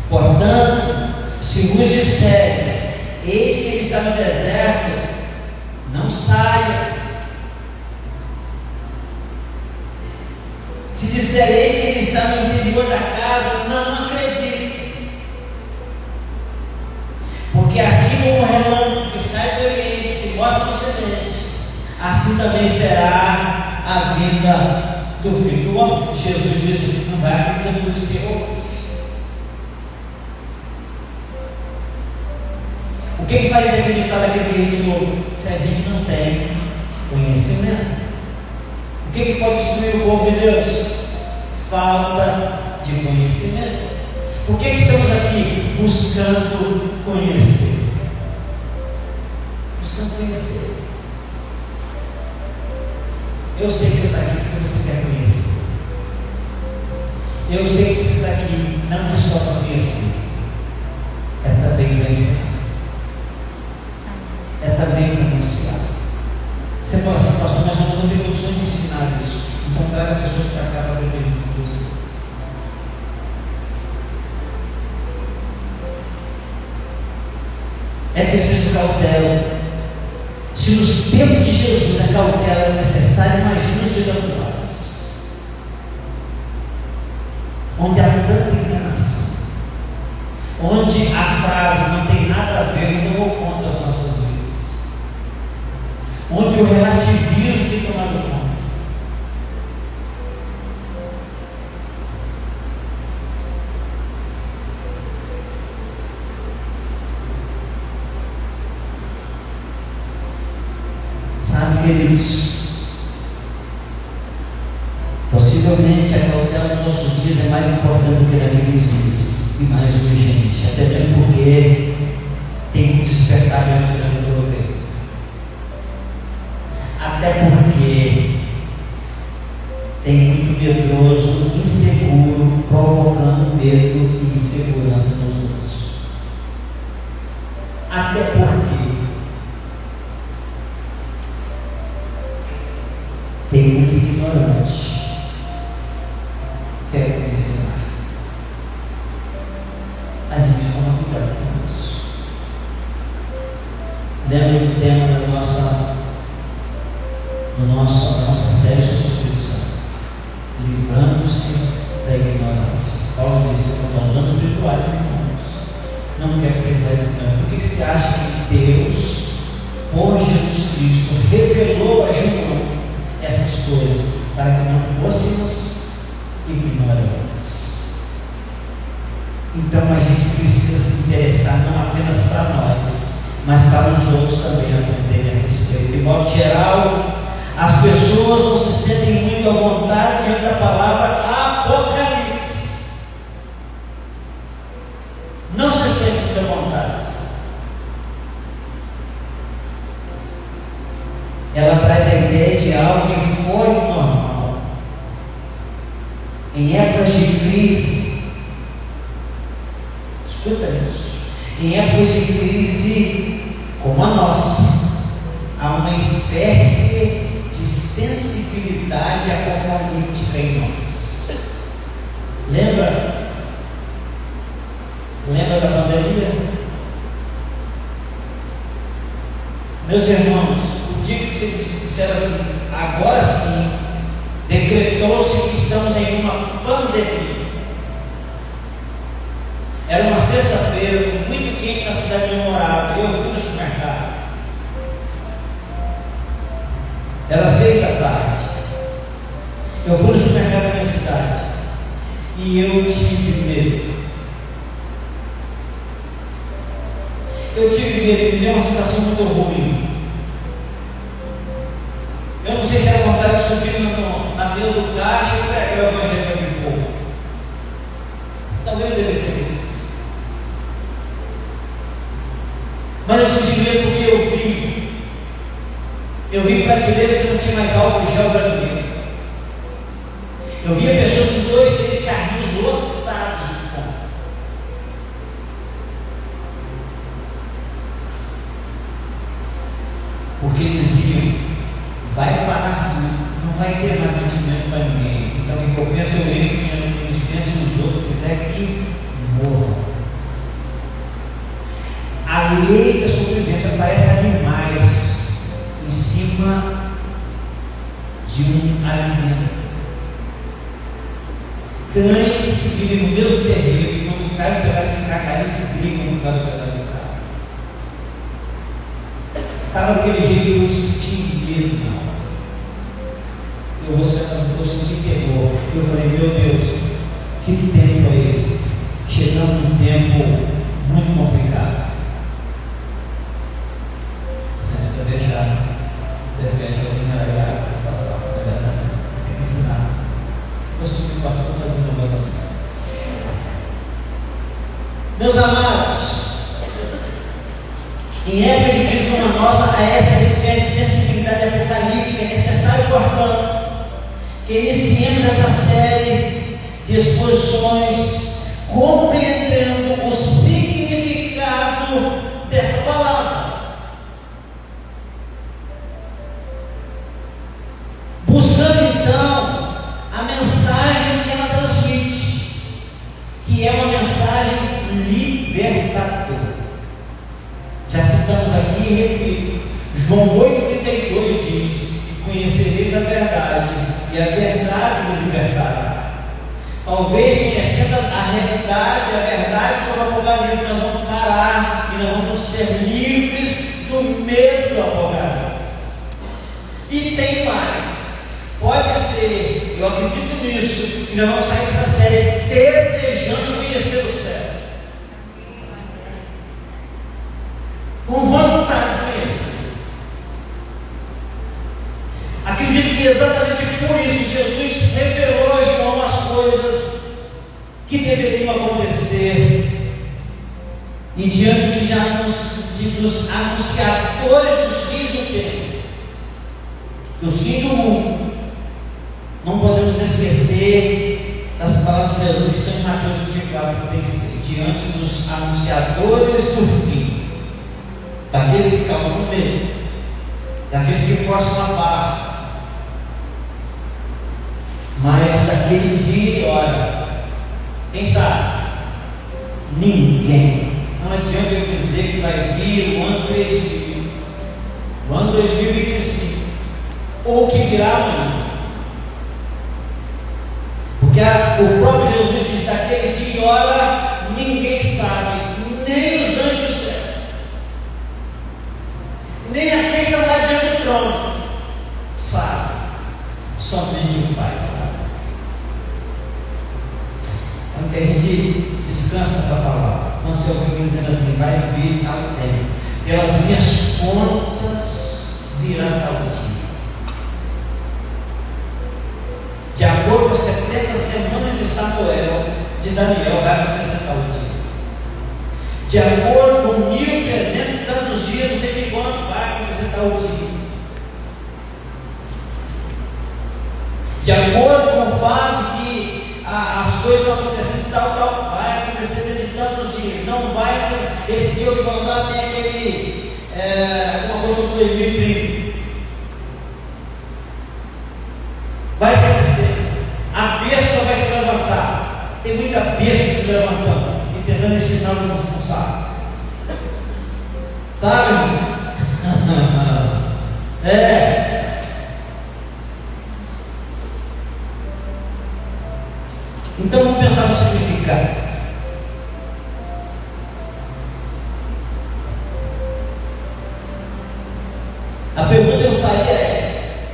Portanto, se vos disserem, eis que ele está no deserto, não saia. Se disser, eis que ele está no interior da casa, não acredite. Porque assim como o relâmpago que sai do oriente se mostra no ocidente, assim também será a vinda do Filho do Homem. Jesus disse: não vai acreditar no que se ouve. O que faz de acreditar naquilo que a gente ouve? Se a gente não tem conhecimento. O que pode destruir o povo de Deus? Falta de conhecimento. Por que estamos aqui? Buscando conhecer. Buscando conhecer. Eu sei que você está aqui porque você quer conhecer. Eu sei que você está aqui não é só para conhecer, é também para ensinar. É também para anunciar. Você fala assim, pastor, mas eu não tenho condições de ensinar isso. Então traga pessoas para cá para aprender com você. É preciso cautela. Se nos tempos de Jesus a cautela é necessária, imagine os dias atuais, onde há tanta enganação, onde a frase não tem nada a ver, não tomou conta das nossas vidas, onde o relativismo tem tomado conta. Queridos, possivelmente a cautela nos nossos dias é mais importante do que naqueles dias e mais urgente, até mesmo porque tem um despertar diante do proveito, até porque tem muito medroso, inseguro, provocando medo e insegurança nos outros, até porque tem muito ignorante que quer ensinar. A gente toma cuidado com isso. Lembra do tema da nossa série sobre o Espírito Santo, livrando-se da ignorância. Paulo disse: quanto aos dons espirituais, irmãos, não quer que seja mais ignorante. Por que você acha que Deus, por Jesus Cristo, revelou a João essas coisas, para que não fôssemos ignorantes? Então a gente precisa se interessar não apenas para nós, mas para os outros também aprenderem a respeito. De modo geral, as pessoas não se sentem muito à vontade diante da palavra Apocalipse. Não se sentem muito à vontade. Ela traz a ideia de algo que foi normal. Em épocas de crise, escuta isso, em épocas de crise como a nossa, há uma espécie de sensibilidade apocalíptica em nós. Lembra da pandemia? Meus irmãos, o dia que você disseram assim: agora sim, decretou-se que estamos em uma pandemia. Era uma sexta-feira, muito quente na cidade onde eu morava. Eu fui no supermercado. Era 6 da tarde. Eu fui no supermercado da minha cidade. E eu tive medo. Eu tive medo, me deu uma sensação muito ruim. Eu não sei se era vontade de subir na mesa do caixa e pregar o evangelho para aquele povo. Talvez eu devesse ter feito isso. Mas eu senti medo porque eu vi prateleiras que não tinha mais álcool gel para ninguém. Eu via pessoas com 2, 3 carrinhos lotados de pão. Porque diziam: vai parar tudo, não vai ter mais mantimento para ninguém. Então, quem compensa eu vejo, quem dispensa os outros, quiser que morra. A lei da sobrevivência parece animais em cima de um alimento. Cães que vivem no mesmo terreno, e quando cai um pedaço de carne, eles brigam por causa do pedaço de carne. Estava daquele jeito, eu senti medo, não. Eu senti terror. Eu falei: meu Deus, que tempo é esse? Chegando num tempo muito complicado. Para deixar, você fecha a primeira passar, tem que ensinar. Se fosse tudo que o pastor está fazendo, não vai passar. Meus amados, em época de crise como a nossa, a essa espécie de sensibilidade apocalíptica é necessário, portanto, que iniciemos essa série de exposições compreendendo o significado desta palavra. Buscando então a mensagem que ela transmite, que é uma mensagem libertadora. Já citamos aqui e repito, João 8,32 diz: conhecereis a verdade, e a verdade vos libertará. Talvez, conhecendo a realidade, a verdade sobre o Apocalipse, nós vamos parar e nós vamos ser livres do medo do Apocalipse. E tem mais. Pode ser, eu acredito nisso, que nós vamos sair dessa série desejando conhecer o céu, com vontade de conhecer. Acredito que exatamente por isso Jesus revelou a João as coisas que deveriam acontecer, e diante dos anunciadores dos fins do tempo, dos fins do mundo, não podemos esquecer das palavras de Jesus que estão em Mateus 24, tem que ser diante dos anunciadores do fim, daqueles que causam medo, daqueles que forçam a barra, mas daquele dia e hora, quem sabe? Ninguém. Não adianta eu dizer que vai vir o ano 2000, o ano 2025, ou que virá amanhã. Porque o próprio Jesus diz: daquele dia e hora ninguém sabe, nem os anjos do céu, nem aqueles que estão lá diante do trono sabe, somente o Pai sabe. Então que a gente descansa nessa palavra, não se ouve dizendo assim: vai vir tal tempo, pelas minhas contas virá tal dia. De acordo com as 70 semanas de Samuel, de Daniel, vai acontecer tal dia. De acordo com 1300 e tantos dias, não sei de quanto, vai acontecer tal dia. De acordo com o fato de que as coisas estão acontecendo tal, vai acontecer dentro de tantos dias. Não vai ter, esse dia eu vou falar, tem aquele, alguma coisa sobre 2030. Vai ser esse tempo. A besta vai se levantar. Tem muita besta se levantando e tentando ensinar o que não sabe. Sabe, irmão? Então vamos pensar no significado. A pergunta que eu faria é: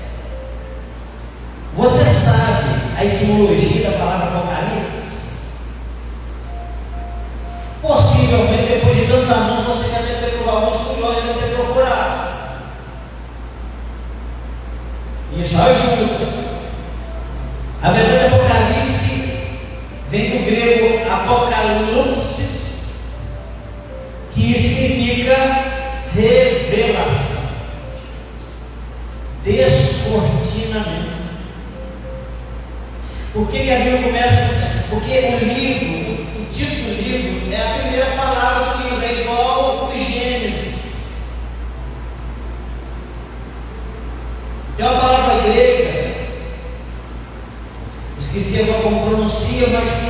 você sabe a etimologia da palavra Apocalipse? Possivelmente, depois de tantos anos, você já deve ter procurado, alguns curiosos já devem ter procurado. Isso ajuda. A verdade, Apocalipse vem do grego apocalypsis, que significa revelação, descortinamento. Por que a Bíblia começa? Porque o livro, o título do livro é a primeira palavra do livro, é igual o Gênesis. Tem uma palavra grega, esqueci agora como pronuncia, mas que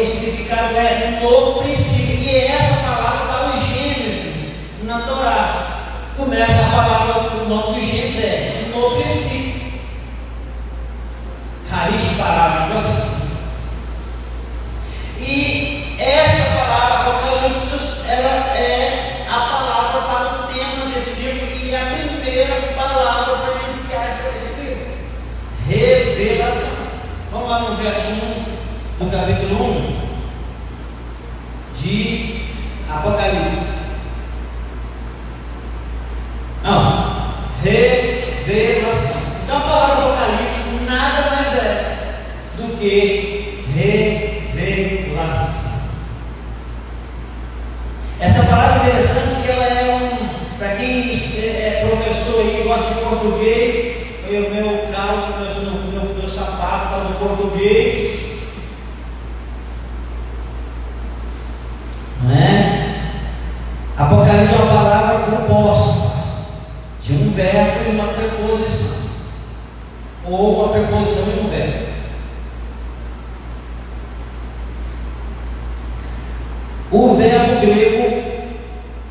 o significado é no princípio, e é essa palavra para o Gênesis, na Torá. Começa a palavra, o nome do Gênesis é no princípio. Raiz de palavra, negócio assim. E essa palavra, Apocalipse, ela é a palavra para o tema desse livro e a primeira palavra para iniciar esse livro. Revelação. Vamos lá no verso 1 do capítulo 1 de Apocalipse. Não, revelação. Então a palavra Apocalipse nada mais é do que revelação. Essa palavra é interessante que ela é para quem é professor e gosta de português, foi o meu carro, meu sapato está no português, não é? Apocalipse é uma palavra composta de um verbo e uma preposição, ou uma preposição e um verbo. O verbo grego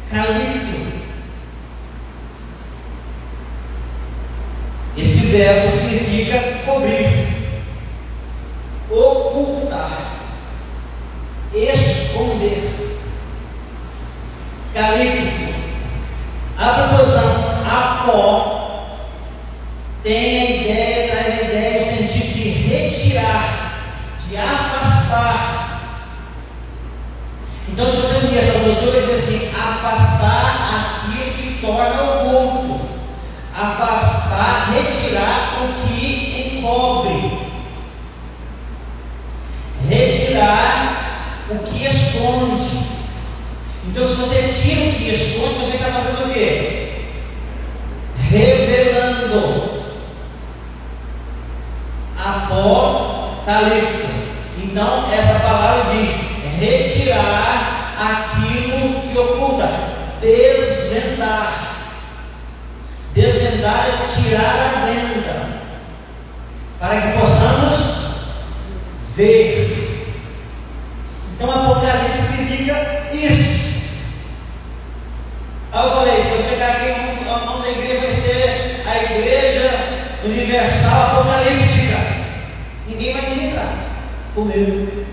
kalipto, esse verbo significa cobrir, ocultar, esconder. Kalipto. A preposição apó tem a ideia, traz a ideia, o sentido de retirar, de afastar. Então, se você unir essas duas coisas, vai dizer assim: afastar aquilo que torna oculto, afastar, retirar o que encobre, retirar o que esconde. Então, se você tira o que esconde, você está fazendo o quê? Revelando. Apocalipto. Então, essa palavra diz retirar aquilo que oculta, desvendar. Desvendar é tirar a venda, para que possamos ver. Então, Apocalipse significa isso. Aí eu falei: se eu chegar aqui, o nome da igreja vai ser a Igreja Universal Apocalíptica. Ninguém vai me lembrar. O meu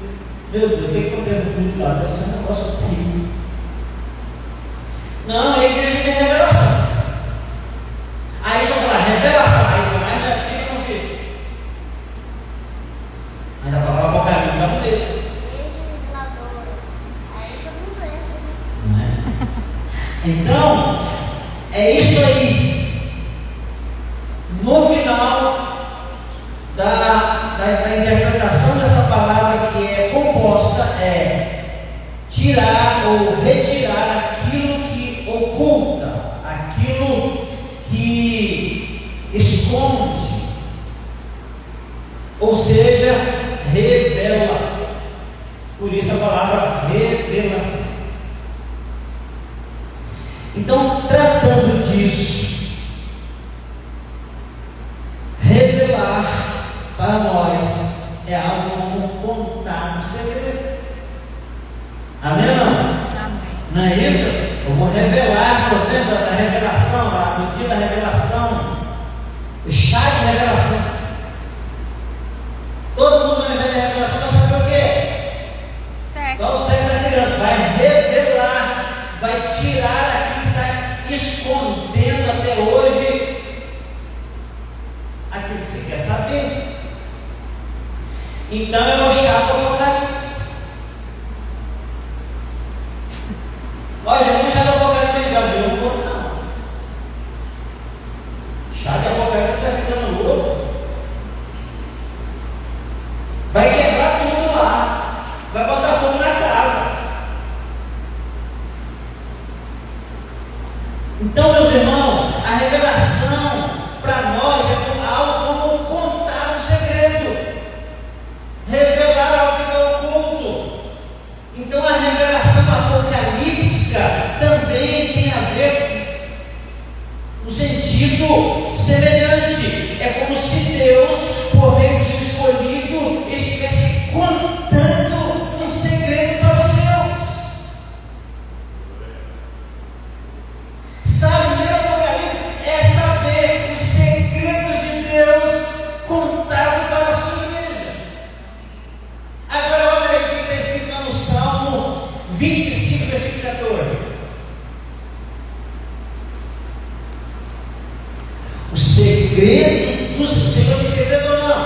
Deus, o que está tendo tudo lá? Deve ser um negócio horrível. Não, é a igreja de revelação. Aí só falar revelação, aí mas já fica ou não fica? Mas a palavra Apocalipse está no dedo. Não é? Então, é isso aí. No final da interpretação dessa palavra, que é composta, é tirar ou retirar aquilo que oculta, aquilo que esconde, ou seja, revela. Por isso a palavra revelação. Então, tratando disso, revelar para nós é algo como contar um segredo. Amém ou não? Amém. Não é isso? Eu vou revelar, por dentro da revelação, lá no dia da revelação, o chá de revelação. Todo mundo vai ver a revelação para saber Então é o chá do Apocalipse. Olha, não é chá do Apocalipse, eu não vou não. Chá de Apocalipse está ficando louco. Vai quebrar tudo lá. Vai botar fogo na casa. Então, meus irmãos, a revelação para nós é algo como contar um segredo, revelar algo que é oculto. Então, a revelação apocalíptica também tem a ver com um sentido semelhante. É como se Deus, por meio do seu escolhido, estivesse contando um segredo para os seus. Sabe, ler o Apocalipse é saber os segredos de Deus contado para a sua igreja. Agora olha aí o que está escrito no Salmo 25, versículo 14. O segredo do Senhor tem segredo ou não?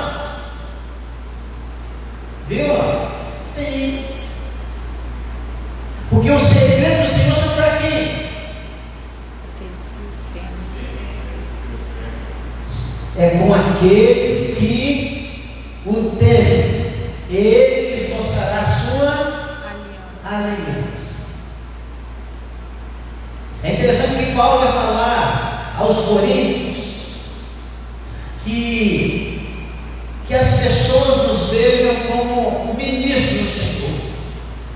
Viu? Tem. Porque o segredo do Senhor são para quem? É com aqueles que o temem. Ele lhes mostrará a sua aliança. É interessante que Paulo vai falar aos Coríntios que as pessoas nos vejam como ministros do Senhor,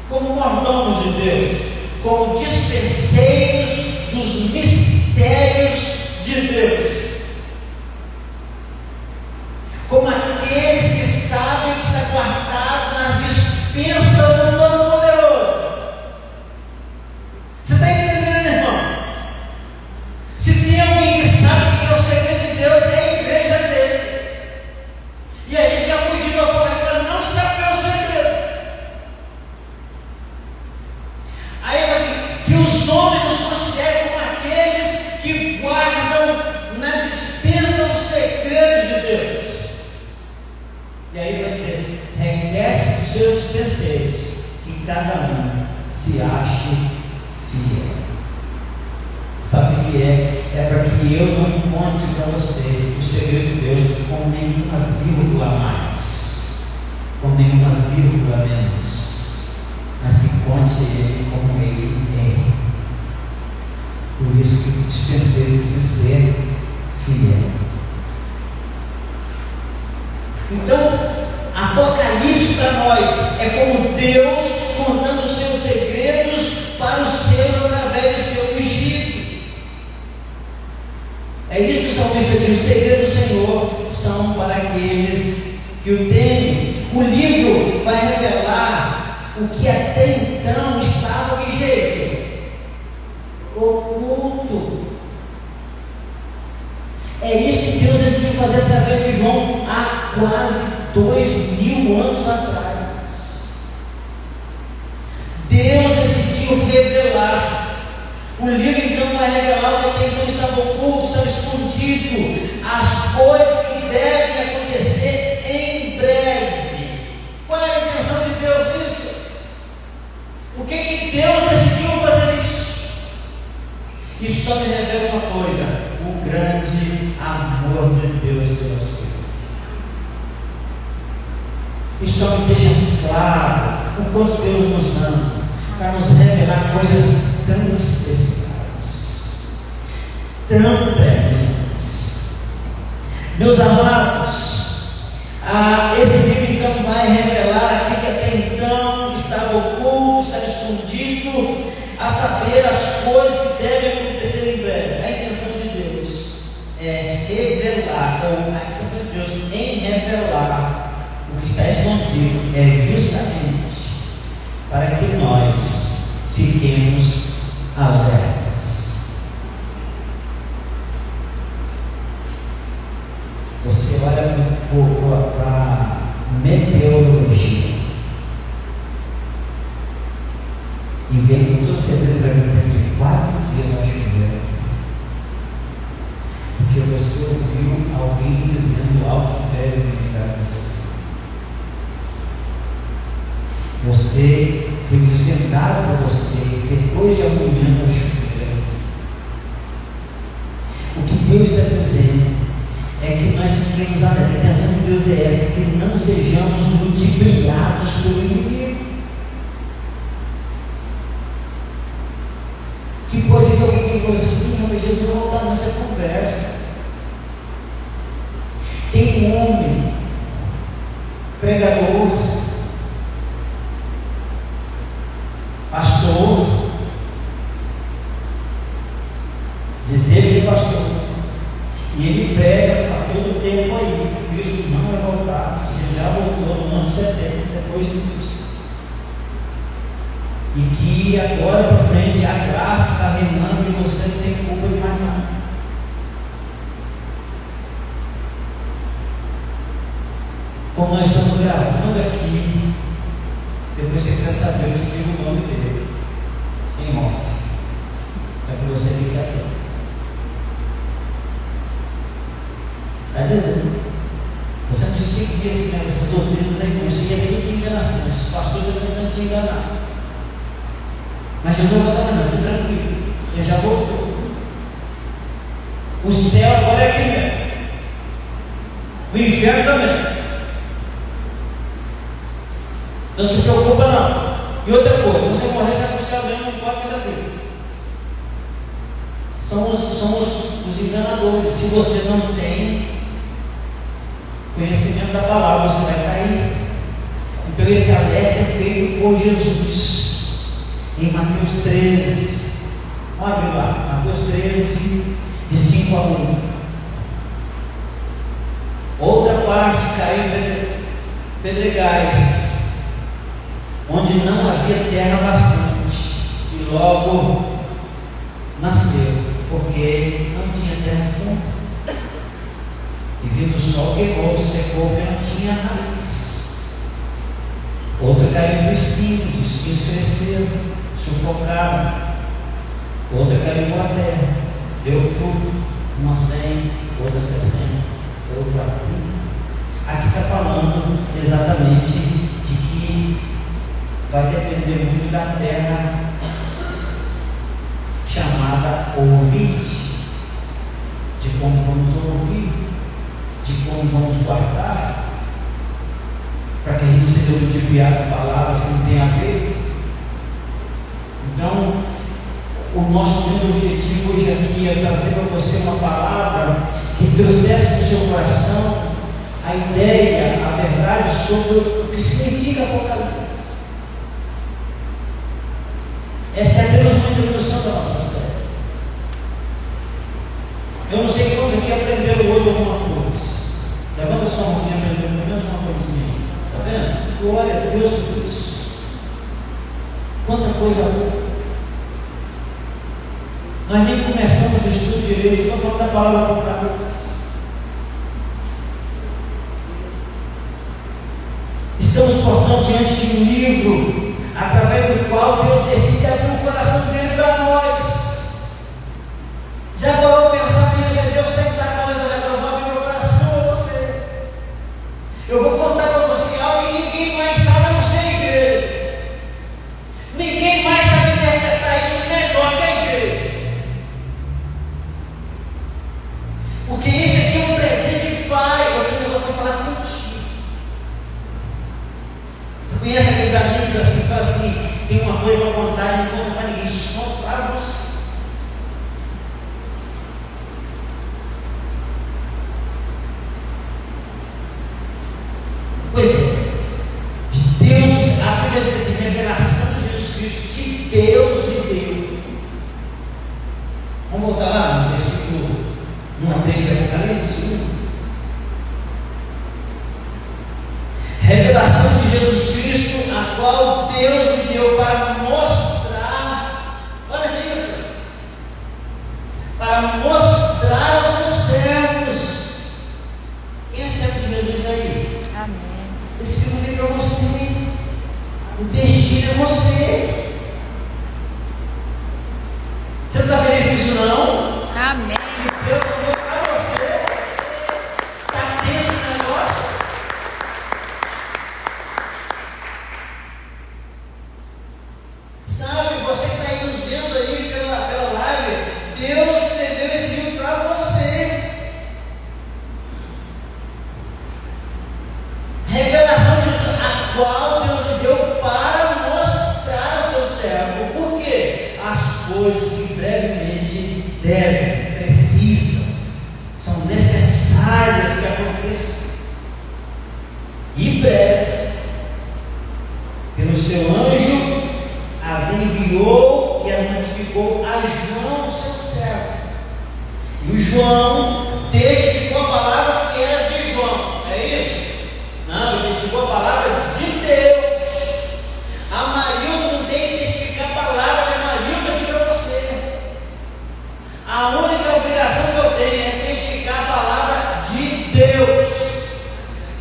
como mordomos de Deus, como dispenseiros dos mistérios de Deus, como aqueles que sabem que está guardado nas dispensas do Todo-Poderoso. Você está entendendo, irmão? Se tem alguém que sabe que é o segredo de Deus, é a igreja dele. E a gente já fugiu do Apocalipse para não saber o segredo. Aí assim, que os homens nos considerem como aqueles que guardam na dispensa os segredos de Deus. E aí vai dizer, requer dos seus dispenseiros que cada um se ache fiel. Sabe o que é? É para que eu não conte para você o segredo de Deus com nenhuma vírgula a mais, com nenhuma vírgula a menos, mas que conte ele como ele é. Por isso que o dispenseiro precisa ser fiel. Então, Apocalipse para nós é como Deus contando os seus segredos para os seus através do seu ungido. É isso que o salmista diz: os segredos do Senhor são para aqueles que o temem. O livro vai revelar o que até então estava de jeito oculto. É isso que Deus decidiu fazer através de João há quase 2000 anos atrás. Deus decidiu revelar. O livro então vai revelar o que até então estava oculto, estava escondido, as coisas que devem acontecer em breve. Qual é a intenção de Deus nisso? Por que Deus decidiu fazer isso? Isso só me revela uma coisa: o grande amor de Deus pela sua vida. Isso só me deixa claro o quanto Deus nos ama, para nos revelar coisas tão especiais, tão tremendas. Meus amados, esse livro então vai revelar aquilo que até então estava oculto, estava escondido, a saber as coisas que devem acontecer em breve. A intenção de Deus é revelar, ou a intenção de Deus em revelar o que está escondido é justamente para que nós fiquemos alertas. Você olha um pouco para a meteorologia e vê com toda certeza que dentro de 4 dias vai chover aqui, porque você ouviu alguém dizendo algo que deve verificar com você. Você foi desvendado por você depois de algum momento da chuveira. O que Deus está dizendo é que nós temos a intenção de Deus é essa, que não sejamos ludibriados pelo inimigo. Que coisa que alguém tem assim, mas Jesus vai voltar nessa conversa. Tem um homem, pregador, pastor, diz ele é pastor, e ele prega a todo tempo aí, que Cristo não vai voltar, ele já voltou no ano 70, depois de Cristo. E que agora para frente a graça está reinando e você não tem culpa de mais nada. Como nós estamos gravando aqui, depois você quer saber, eu te digo o nome dele em off, para que você fique aqui. Está dizendo, você não precisa seguir essas doutrinas aí, não. Isso aí é tudo de enganação. Esses pastores estão tentando te enganar. Mas Jesus não está mandando, tranquilo, ele já voltou. O céu agora é aqui mesmo, o inferno também. Não se preocupa não. E outra coisa, você morrer, você vai para o céu mesmo, não pode ficar tranquilo. Somos os enganadores. Se você não tem conhecimento da palavra, você vai cair. Então esse alerta é feito por Jesus. Em Mateus 13, olha lá, Mateus 13, de 5 a 1. Outra parte caiu em pedregais, onde não havia terra bastante, e logo nasceu, porque não tinha terra funda. E vindo o sol queimou, secou, porque não tinha raiz. Outra caiu entre espinhos, os espinhos cresceram, sufocaram. Outra caiu na terra, deu fruto, uma 100, outra 60, outra 30. Aqui está falando exatamente de que vai depender muito da terra chamada ouvinte, de como vamos ouvir, de como vamos guardar, para que a gente não seja ludibriado com palavras que não tem a ver. Então, o nosso grande objetivo hoje aqui é trazer para você uma palavra que trouxesse no seu coração a ideia, a verdade sobre o que significa Apocalipse. Essa é apenas uma introdução da nossa série. Eu não sei quantos aqui aprenderam hoje alguma coisa. Levanta sua mão e aprendeu pelo menos uma coisinha. Está vendo? Glória a Deus por isso. Quanta coisa boa. Nós nem começamos o estudo direito, estou falando da palavra Apocalipse. Estamos, portanto, diante de um livro através do qual Deus decide abrir o coração dele para nós. Já parou para pensar nisso? É Deus sentar com nós, olha, eu vou abrir meu coração a você. Eu vou contar para você algo que ninguém mais sabe, a não ser a igreja. Ninguém mais sabe interpretar isso melhor que a igreja. Porque isso aqui é um presente de pai. Eu vou falar contigo. Você conhece aqueles amigos assim que falam assim, tem uma coisa para contar e não conta para ninguém, só para você. Pois é, Deus, a Bíblia diz assim, revelação de Jesus Cristo, que Deus lhe deu. Vamos voltar lá no versículo 1 a 3 de Apocalipse. Revelação de Jesus Cristo, a qual Deus lhe deu para mostrar, olha isso, para mostrar aos seus servos. Quem é servo de Jesus aí? Amém. Esse que eu falei para você, o destino é você. Você não está feliz com isso não? Amém. Que Deus mandou para você. Está tenso o negócio? qual Deus lhe deu para mostrar ao seu servo, por quê? As coisas que brevemente precisam, são necessárias que aconteçam, e breve, pelo seu anjo, as enviou e as notificou a João, seu servo. E o João testificou a palavra que era de João, é isso? Não, ele testificou a palavra de Deus. A Marilda não tem que testificar a palavra da Marilda aqui para você. A única obrigação que eu tenho é testificar a palavra de Deus,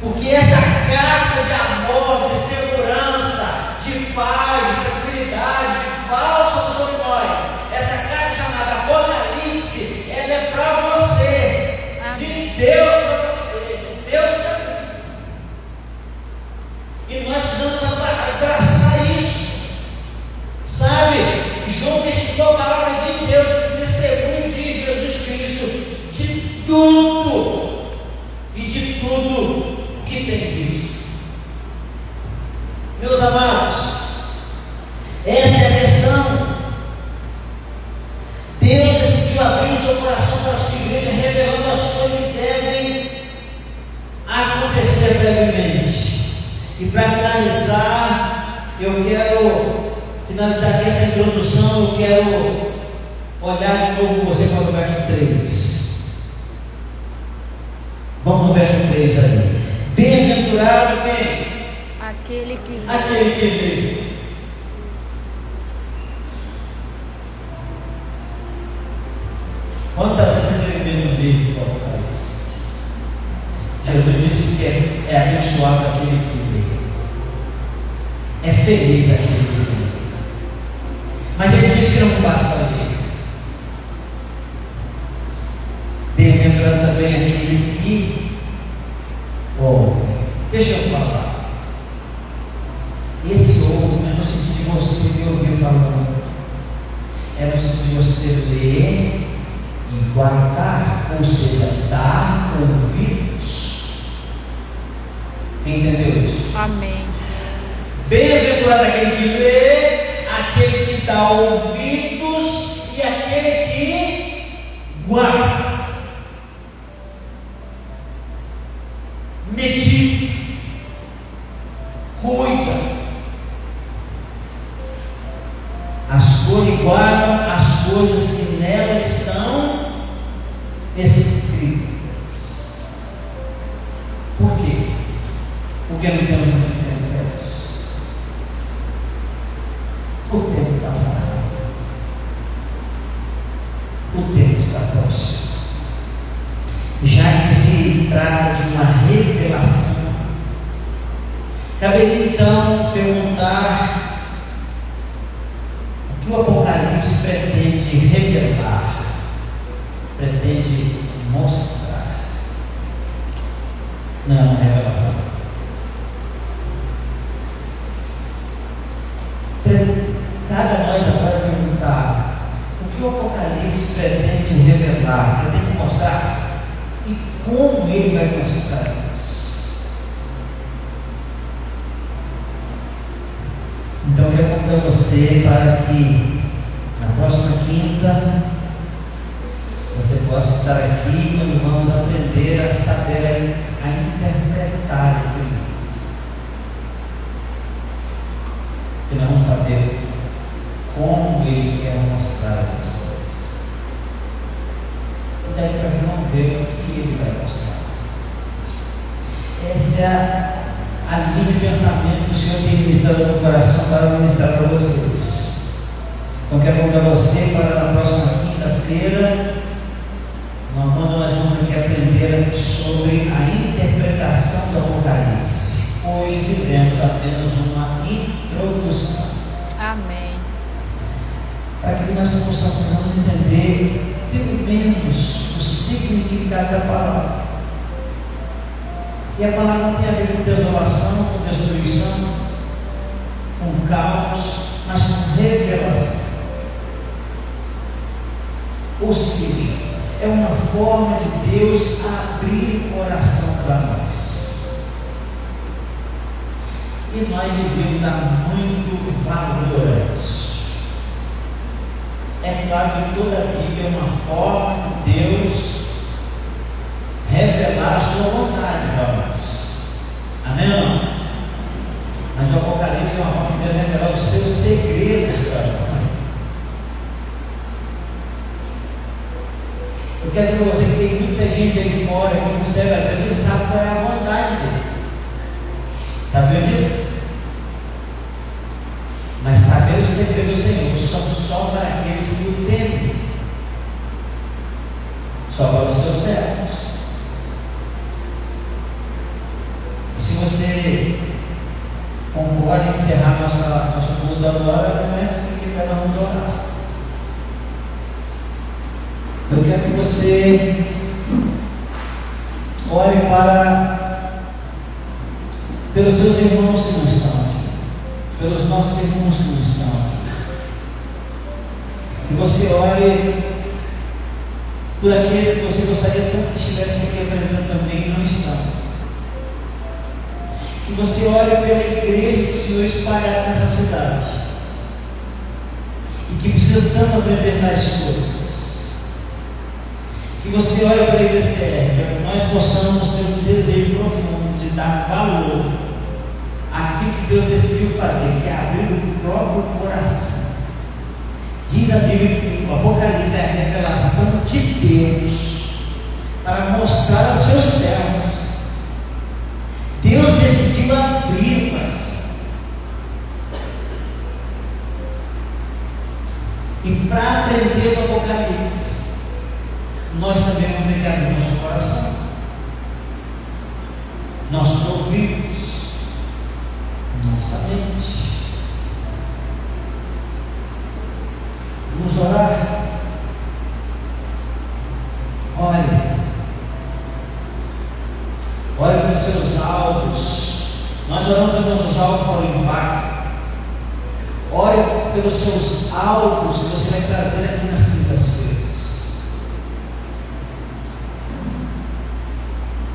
porque essa carta de amor, de segurança, de paz, de tranquilidade, de paz sobre nós, essa carta chamada Apocalipse, ela é para você, de Deus para você, de Deus para mim. E nós precisamos abraçar isso, sabe? João testificou a palavra de Deus, o testemunho de Jesus Cristo, de tudo e de tudo que tem visto. Meus amados, essa é a questão. Deus decidiu abrir o seu coração para a sua igreja, revelando as coisas que devem acontecer brevemente. E para finalizar, eu quero finalizar aqui essa introdução. Eu quero olhar de novo com você para o verso 3. Vamos no verso 3 aí. Bem-aventurado quem? Aquele que lê. Quantas vezes você teve medo de ler o Apocalipse? Jesus disse que é abençoado aquele que lê, é feliz aquele que lê. Mas ele disse que não basta ler. Bem-aventurado também aqueles que ouvem. Deixa eu falar. Esse ouve não é no sentido de você me ouvir falando, é no sentido de você ler e guardar, ou seja, dar ouvidos. Entendeu isso? Amém. Bem-aventurado aquele que lê, aquele que dá ouvidos e aquele que guarda. Medita, cuida, as coisas, guardam as coisas que nela estão escritas. Por quê? Porque não temos muito tempo para isso. O tempo está sagrado. O tempo está próximo. Já que se trata de uma revelação, caberia então perguntar o que o Apocalipse pretende revelar, pretende mostrar. Não é uma revelação. Cabe a nós agora perguntar o que o Apocalipse pretende revelar, pretende mostrar. E como ele vai mostrar isso? Então eu quero convidar você para que na próxima quinta você possa estar aqui quando vamos aprender a saber a interpretar esse livro. E não saber como ele quer mostrar essas coisas. E daí para não ver o que ele vai mostrar. Essa é a linha de pensamento que o Senhor tem ministrado no coração para ministrar para vocês. Então quero convidar você para na próxima quinta-feira, quando nós vamos aqui aprender sobre a interpretação do Apocalipse. Hoje fizemos apenas uma introdução. Amém. Para que nós possamos entender pelo menos o significado da palavra. E a palavra não tem a ver com desolação, com destruição, com caos, mas com revelação. Ou seja, é uma forma de Deus abrir o coração para nós. E nós devemos dar muito valor a isso. É claro que toda a Bíblia é uma forma de Deus revelar a sua vontade para nós. Amém ou não? Mas o Apocalipse é uma forma de Deus revelar os seus segredos para nós. Eu quero dizer para você que tem muita gente aí fora que não serve a Deus e sabe qual é a vontade dele. Sabia disso? Mas saber o segredo do Senhor só para aqueles que o temem, só para os seus servos. E se você concorda em encerrar nosso culto agora, fique para nós orar. Eu quero que você ore pelos seus irmãos que não estão aqui, pelos nossos irmãos que não estão aqui. Que você ore por aqueles que você gostaria tanto que estivessem aqui aprendendo também e não estão. Que você ore pela igreja do Senhor espalhada nessa cidade e que precisa tanto aprender mais coisas. Que você olhe para a IBCR, para que nós possamos ter um desejo profundo de dar valor àquilo que Deus decidiu fazer, que é abrir o próprio coração. Diz a Bíblia que o Apocalipse é a revelação de Deus para mostrar aos seus servos. Deus decidiu abrir, parceiro. E para aprender o Apocalipse, nós também vamos ter que abrir nosso coração, nossos ouvidos, nossa mente. Vamos orar. Ore pelos seus alvos. Nós oramos pelos nossos alvos para o impacto. Ore pelos seus alvos que você vai trazer aqui nas quintas-feiras.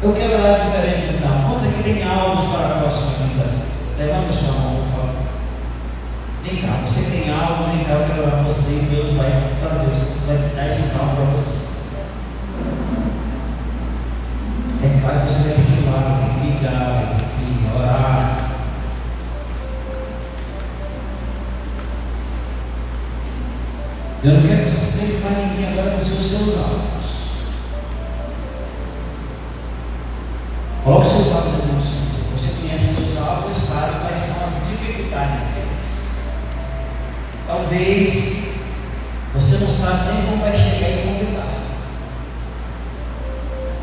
Eu quero orar diferente então. Quantos aqui tem alvos para a próxima quinta-feira? Levanta a sua mão, por favor. Vem cá, você tem algo, vem cá, eu quero orar para você e Deus vai dar esses alvos para você. É claro que você vai ter que ir lá, tem que ligar, vai ter que orar. Eu não quero que você se lembre para ninguém agora com os seus alvos. Coloque seus alvos no Senhor. Você conhece seus alvos e sabe quais são as dificuldades deles. Talvez você não sabe nem como vai chegar e convidar.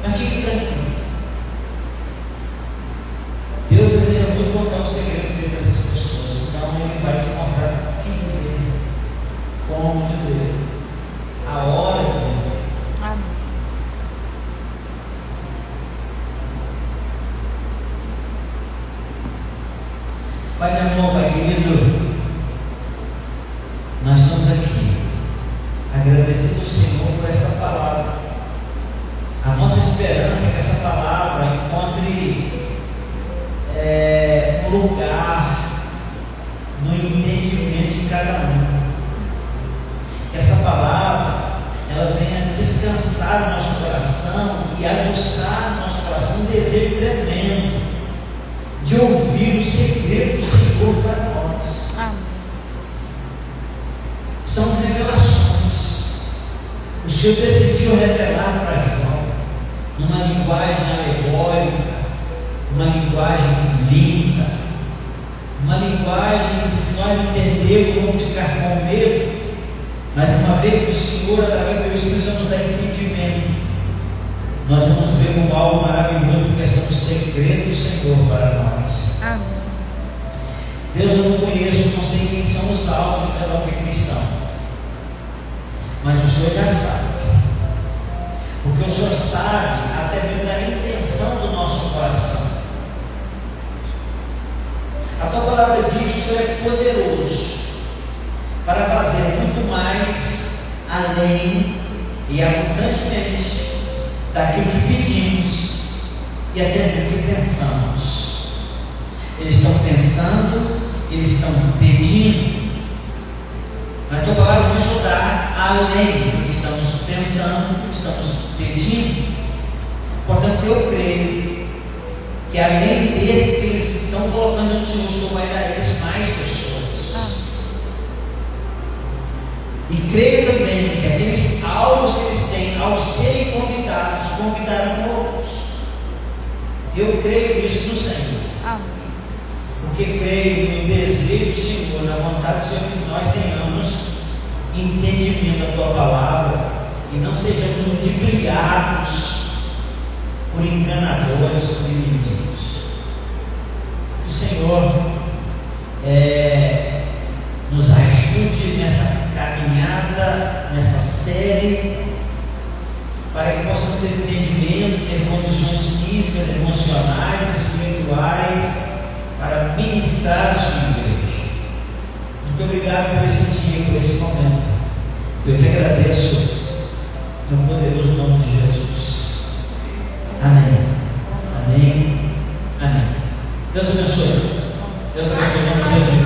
Mas fique tranquilo. Deus deseja muito contar o segredo dele para essas pessoas. Então Ele vai te mostrar o que dizer, como dizer, a hora de dizer. Amém. Pai de amor, Pai querido, nós estamos aqui agradecidos ao Senhor por esta palavra. A nossa esperança é que essa palavra encontre um lugar no entendimento de cada um. Que essa palavra ela venha descansar o nosso coração e aguçar o nosso coração um desejo tremendo de ouvir o segredo do Senhor para nós. Amém. São revelações. O Senhor decidiu revelar para João numa linguagem alegórica, uma linguagem linda, uma linguagem que, se nós entendermos, vamos ficar com medo, mas uma vez que o Senhor, através do Espírito Santo, nos dá entendimento, nós vamos ver como algo maravilhoso, porque são os segredos do Senhor para nós. Amém. Deus, eu não conheço, não sei quem são os alvos de cada um que é cristão, mas o Senhor já sabe, porque o Senhor sabe até mesmo da intenção do nosso coração. A tua palavra diz que o Senhor é poderoso para fazer muito mais além e abundantemente daquilo que pedimos e até do que pensamos. Eles estão pensando pensando, eles estão pedindo. Mas a tua palavra nos dá além. Estamos pensando, estamos pedindo. Portanto, eu creio que além desses que eles estão colocando no Senhor, o Senhor vai dar a eles mais pessoas. E creio também que aqueles alvos que eles têm, ao serem convidados, convidarão outros. Eu creio nisso do Senhor. Amém. Porque creio no desejo do Senhor, na vontade do Senhor, que nós tenhamos entendimento da tua palavra e não sejamos ludibriados por enganadores, por inimigos. Que o Senhor nos ajude nessa caminhada, nessa série, para que possamos ter entendimento, ter condições físicas, emocionais, espirituais, para ministrar a sua igreja. Muito obrigado por esse dia, por esse momento. Eu te agradeço no poderoso nome de Jesus. Amém. Amém. Amém. Deus abençoe. Deus abençoe em nome de Jesus.